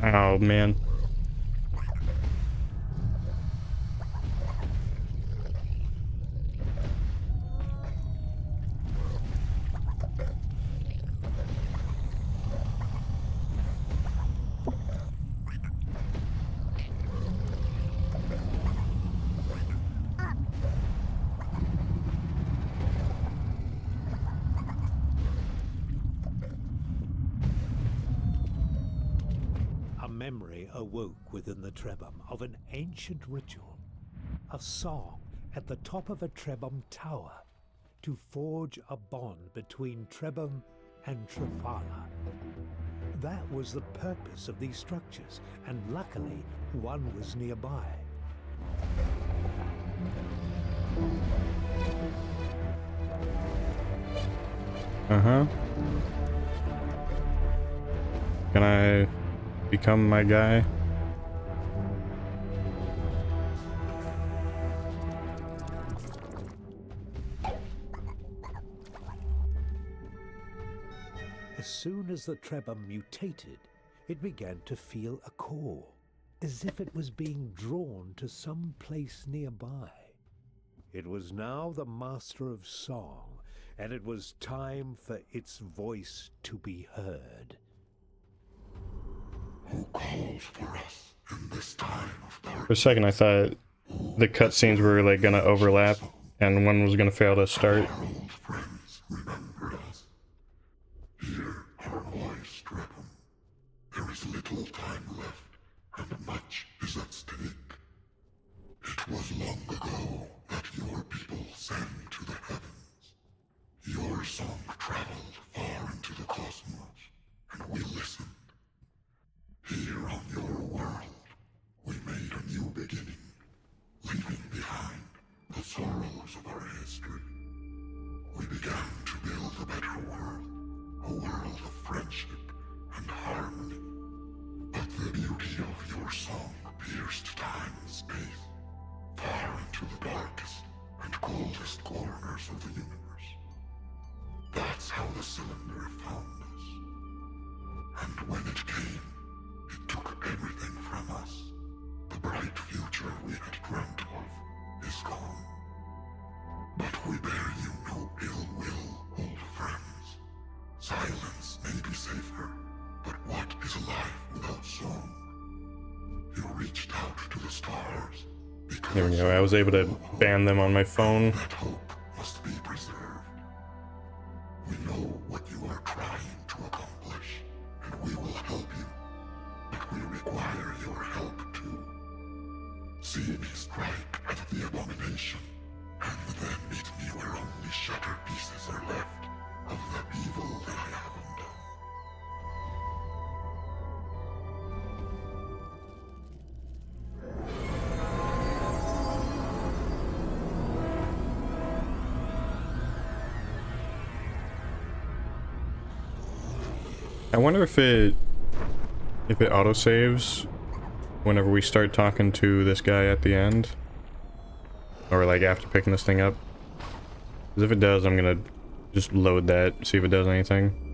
Oh man. Memory awoke within the Trebhum of an ancient ritual, a song at the top of a Trebhum tower to forge a bond between Trebhum and Trefala. That was the purpose of these structures, and luckily one was nearby. Uh-huh. Can I become my guy? As soon as the Trebhum mutated, it began to feel a call, as if it was being drawn to some place nearby. It was now the master of song, and it was time for its voice to be heard. Who calls for us in this time of darkness? For a second I thought the cutscenes were like gonna overlap and one was gonna fail to start. Our old friends remember us. Hear our voice, Trebhum. There is little time left, and much is at stake. It was long ago that your people sang to the heavens. Your song traveled far into the cosmos, and we listened. Here on your world, we made a new beginning, leaving behind the sorrows of our history. We began to build a better world, a world of friendship the cylinder found us. And when it came, it took everything from us. The bright future we had dreamt of is gone. But we bear you no ill will, old friends. Silence may be safer, but what is a life without song? You reached out to the stars because There we go. I was able to ban them on my phone. that hope must be preserved. We know what you are trying to accomplish, and we will help you. But we require your help too. See me strike at the abomination, and then meet me where only shattered pieces are left of the evil that I have undone. I wonder if it autosaves whenever we start talking to this guy at the end, or like after picking this thing up. Because if it does, I'm gonna just load that, see if it does anything.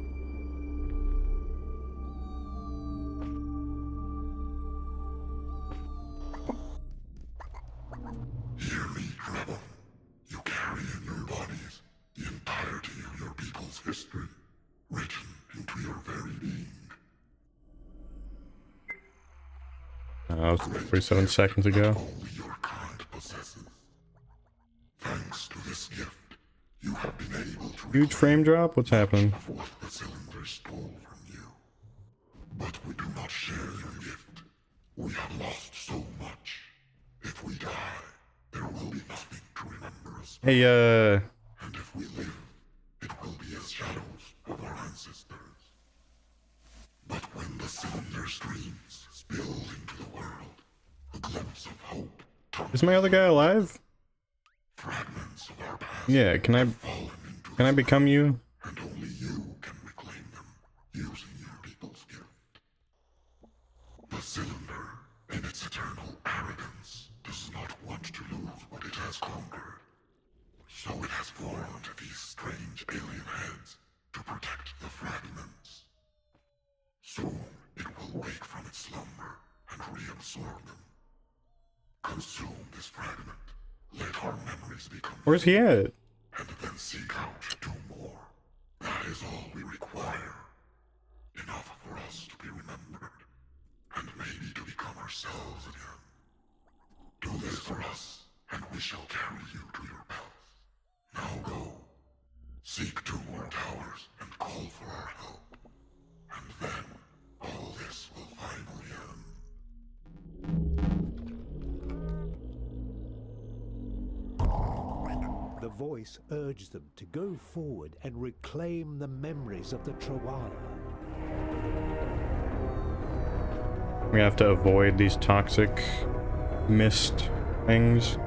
Hear me, Rebel. You carry in your bodies the entirety of your people's history, written into your very being. That was 47 seconds ago. Only your kind possesses. Thanks to this gift, you have been able to Huge frame drop? What's happening? of what the cylinder stole from you. But we do not share your gift. We have lost so much. If we die, there will be nothing to remember us. Hey, And if we live, it will be as shadows of our ancestors. But when the cylinder's dreams spill into the world, a glimpse of hope turns is my other guy alive? fragments of our past Yeah, can I fallen into become you? and only you can reclaim them using your people's gift. The cylinder, in its eternal arrogance, does not want to lose what it has conquered. So it has formed these strange alien heads to protect the fragments. Soon it will wake from its slumber and reabsorb them. Consume this fragment. Let our memories become Where's he at? and then seek out to do more. That is all we require. Enough for us to be remembered, and maybe to become ourselves again. Do this for us, and we shall carry you to your path. Now go. Seek 2 more towers and call for our help. And then, all this will finally end. The voice urged them to go forward and reclaim the memories of the Trawala. We have to avoid these toxic mist things.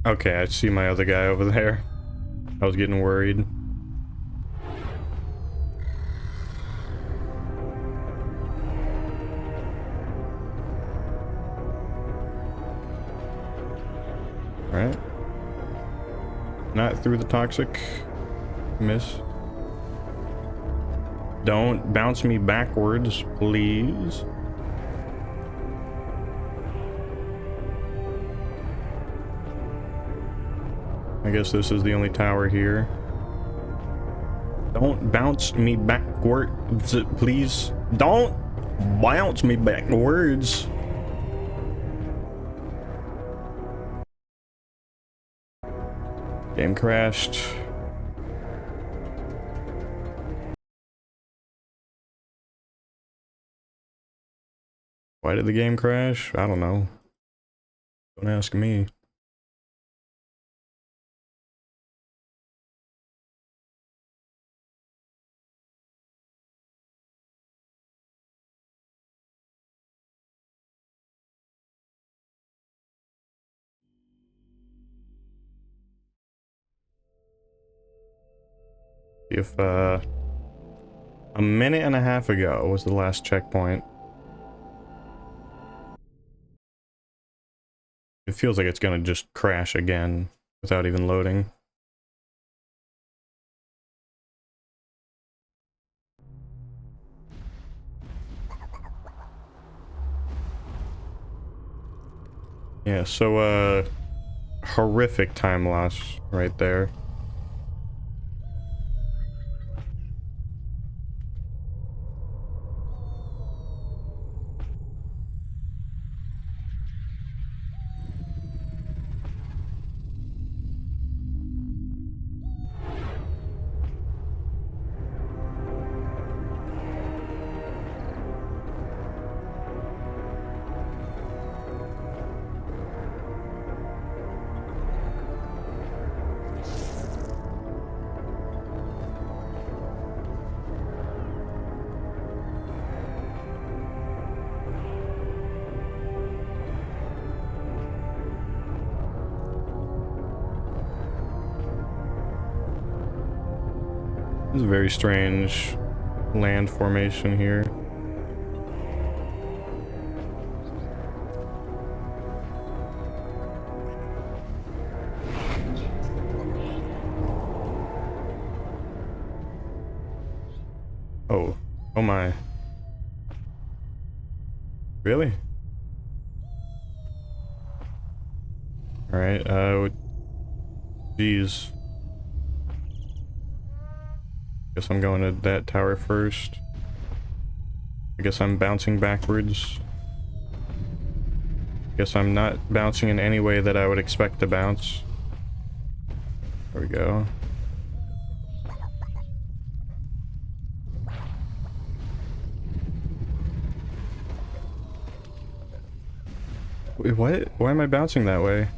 Okay, I see my other guy over there. I was getting worried. Alright. Not through the toxic mist. Don't bounce me backwards, please. I guess this is the only tower here. Don't bounce me backwards, please. Don't bounce me backwards. Game crashed. Why did the game crash? I don't know. Don't ask me. If a minute and a half ago was the last checkpoint. It feels like it's gonna just crash again without even loading. Yeah, so horrific time loss right there. This is a very strange land formation here. Oh, oh my. Really? Alright, geez. Guess I'm going to that tower first. I guess I'm bouncing backwards. Guess I'm not bouncing in any way that I would expect to bounce. There we go. Wait, what? Why am I bouncing that way?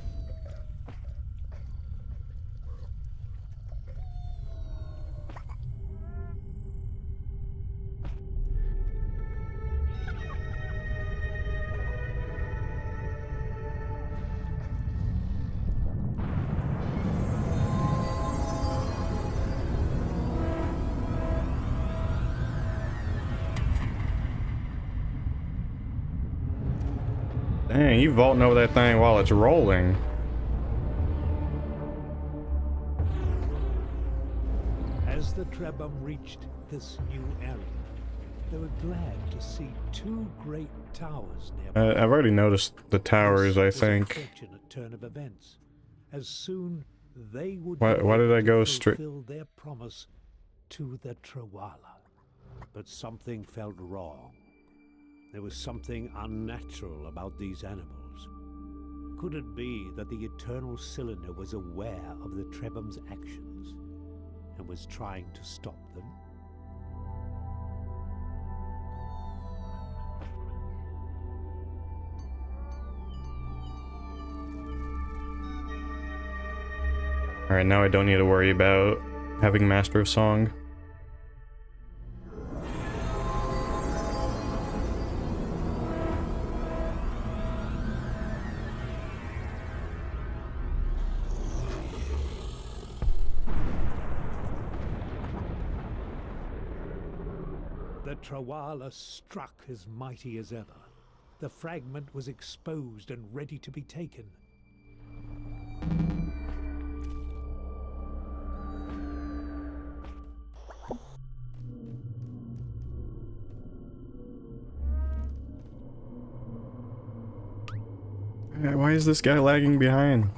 Dang, you vaulting over that thing while it's rolling. As the Trebhum reached this new area, they were glad to see two great towers nearby. I've already noticed the towers, I This was a think. fortunate turn of events, as soon they would Why be did able I to go straight? fulfill their promise to the Trawala. But something felt wrong. There was something unnatural about these animals. Could it be that the Eternal Cylinder was aware of the Trebhum's actions and was trying to stop them? Alright, now I don't need to worry about having Master of Song. The Trawala struck as mighty as ever. The fragment was exposed and ready to be taken. Why is this guy lagging behind?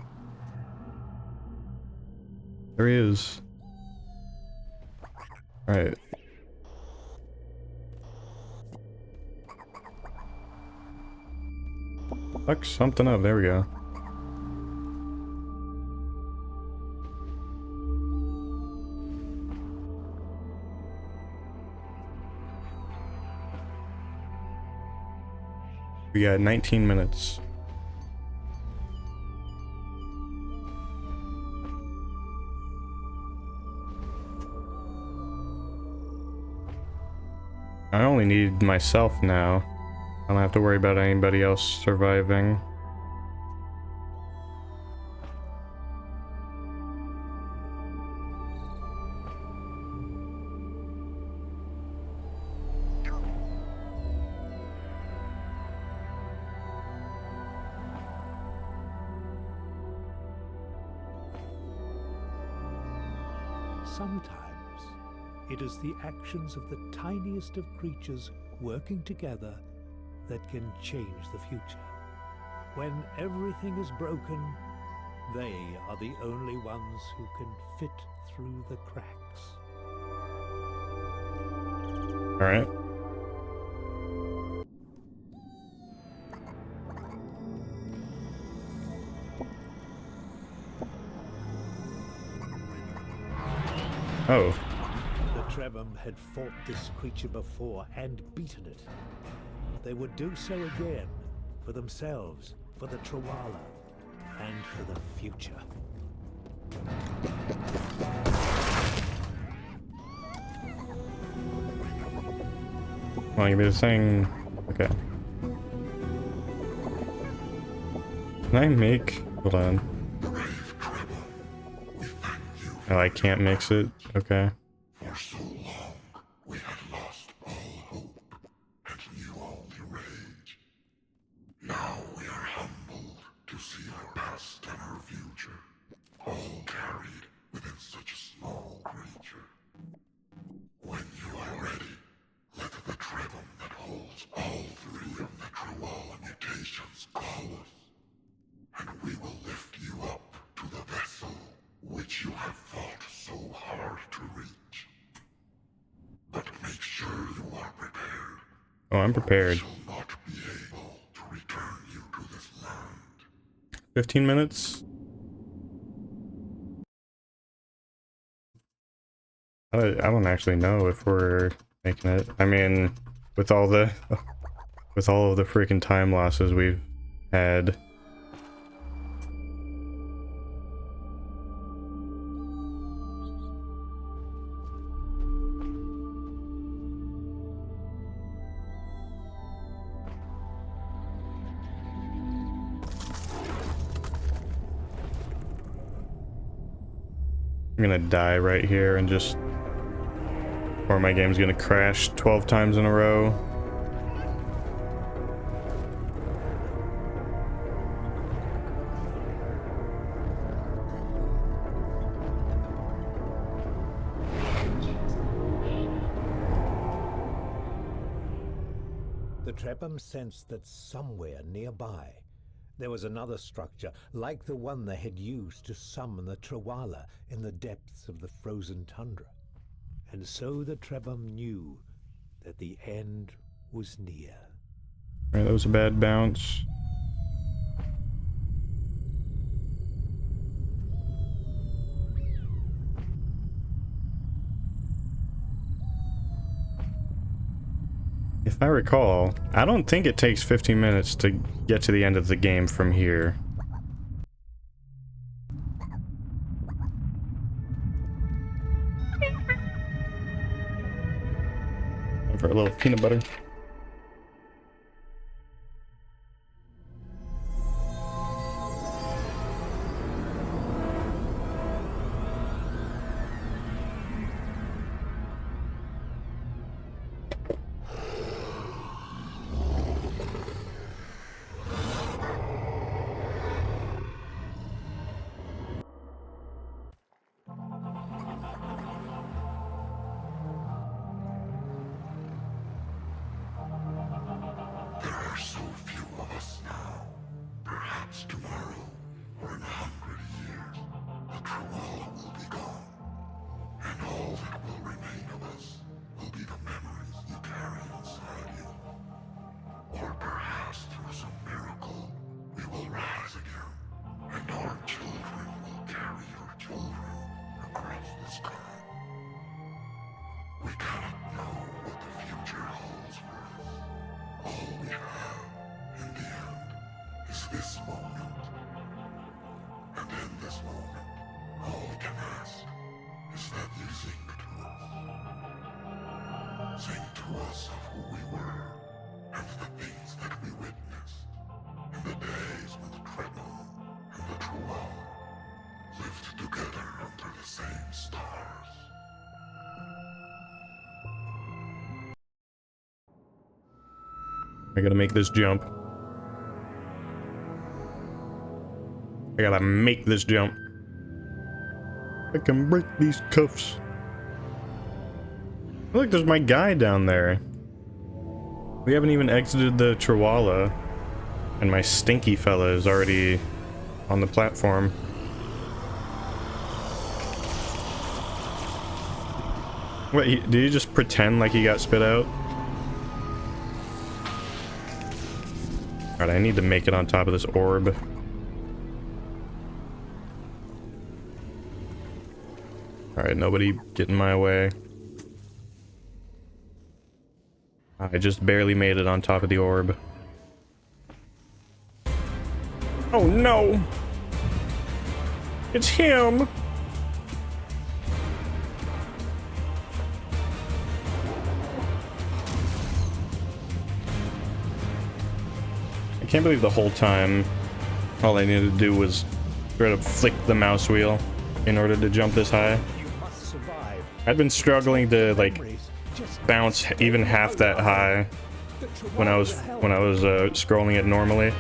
There he is. Alright. Fuck something up, there we go. We got 19 minutes. I only need myself now. I don't have to worry about anybody else surviving. sometimes it is the actions of the tiniest of creatures working together that can change the future. When everything is broken, they are the only ones who can fit through the cracks. All right. Oh. The Trebham had fought this creature before and beaten it. They would do so again, for themselves, for the Trawala, and for the future. Well, give me the thing. Okay. Can I make? Hold on. Oh, I can't mix it. Okay. For so long, we had lost all hope and knew only rage. Now we are humbled to see our past and our future, all carried within such a small creature. When you are ready, let the Trebham that holds all three of the Trawala mutations call us, and we will lift you up to the vessel which you have fought so hard to reach. But make sure you are prepared. Oh, I'm prepared. We shall not be able to return you to this land. 15 minutes? I don't actually know if we're making it. I mean, with all the with all of the freaking time losses we've had. I'm gonna die right here and just... or my game's gonna crash 12 times in a row. The Trebham sensed that somewhere nearby there was another structure like the one they had used to summon the Trawala in the depths of the frozen tundra. And so the Trebham knew that the end was near. Alright, that was a bad bounce. If I recall, I don't think it takes 15 minutes to get to the end of the game from here. For a little peanut butter. There are so few of us now. Perhaps tomorrow, or in 100 years, the Trawala will be gone. And all that will remain of us will be the memories you carry inside you. Or perhaps through some miracle, we will rise again, and our children will carry your children across the sky. We cannot know what the future holds for us. All we have, in the end, is this moment. And in this moment, all we can ask is that you sing to us. Sing to us of who we were, and the things that we witnessed, in the days when the Trebham and the Trawala lived together under the same stars. I gotta make this jump. I gotta make this jump. I can break these cuffs. Look, there's my guy down there. We haven't even exited the Chihuahua, and my stinky fella is already on the platform. What, did he just pretend like he got spit out? Alright, I need to make it on top of this orb. Alright, nobody get in my way. I just barely made it on top of the orb. Oh no! It's him! I can't believe the whole time all I needed to do was try to flick the mouse wheel in order to jump this high. I'd been struggling to like bounce even half that high when I was scrolling it normally.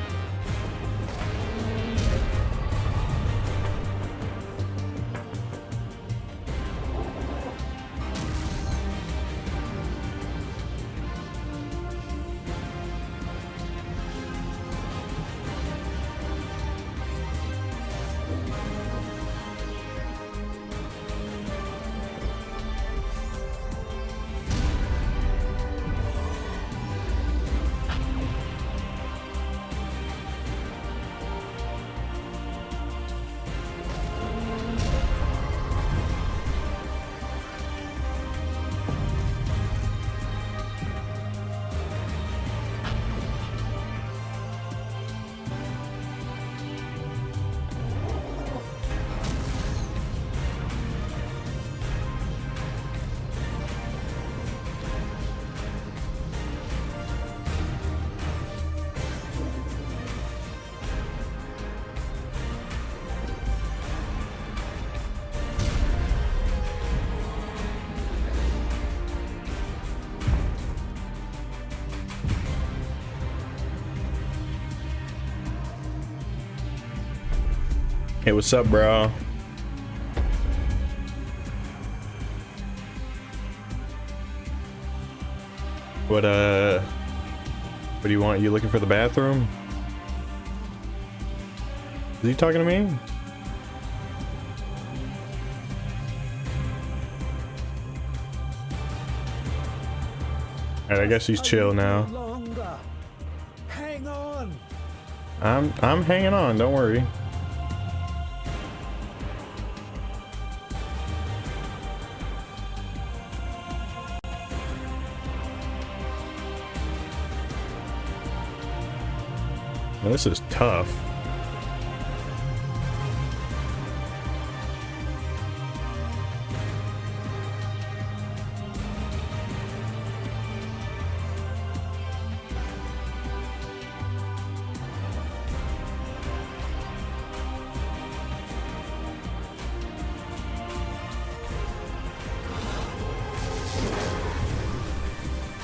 Hey, what's up, bro? What do you want? You looking for the bathroom? Is he talking to me? Alright, I guess he's chill now. Hang on. I'm hanging on, don't worry. Well, this is tough.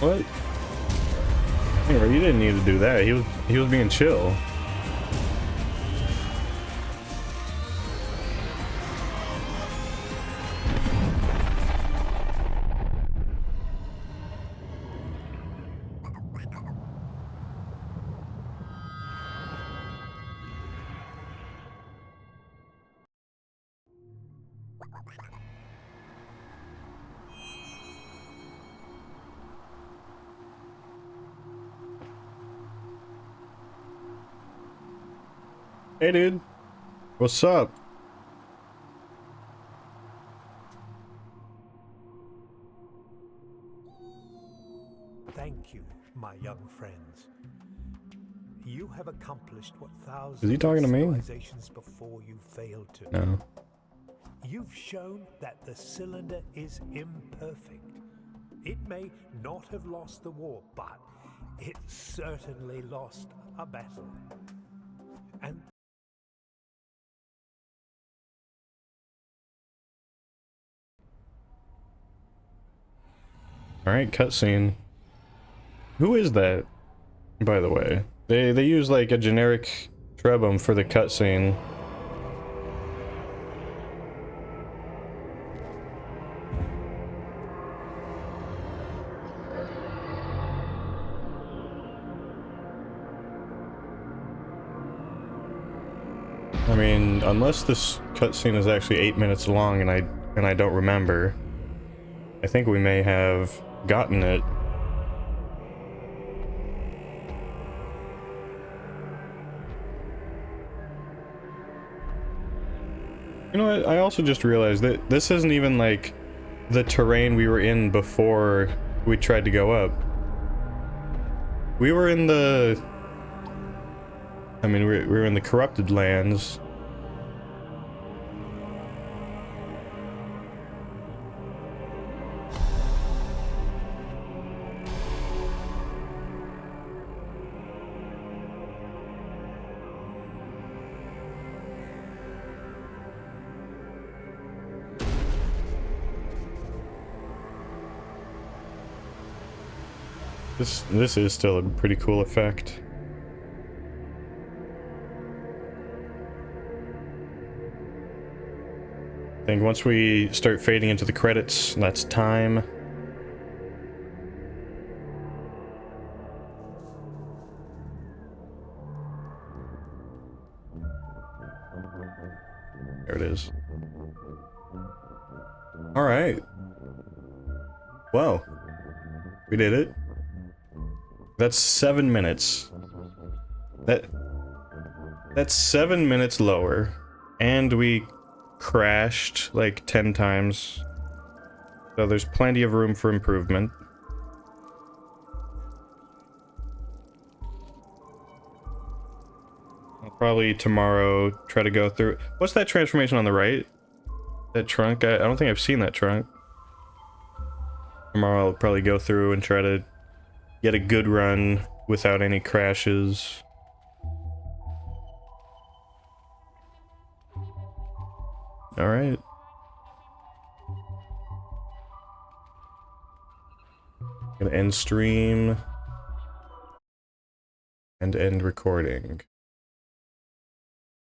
What? Anyway, you didn't need to do that. He was being chill. Hey, dude. What's up? Thank you, my young friends. You have accomplished what thousands Is he talking to of me? civilizations before you failed to. No. You've shown that the cylinder is imperfect. It may not have lost the war, but it certainly lost a battle. And Alright, cutscene. Who is that, by the way? They use like a generic trebum for the cutscene. I mean, unless this cutscene is actually 8 minutes long and I don't remember, I think we may have gotten it. You know what? I also just realized that this isn't even like the terrain we were in before we tried to go up. We were in the... I mean, we were in the corrupted lands. This is still a pretty cool effect. I think once we start fading into the credits, that's time. There it is. Alright. Well, we did it. That's 7 minutes. That's 7 minutes lower. And we crashed like 10 times. So there's plenty of room for improvement. I'll probably tomorrow try to go through... What's that transformation on the right? That trunk? I don't think I've seen that trunk. Tomorrow I'll probably go through and try to get a good run without any crashes. Alright. Gonna end stream and end recording.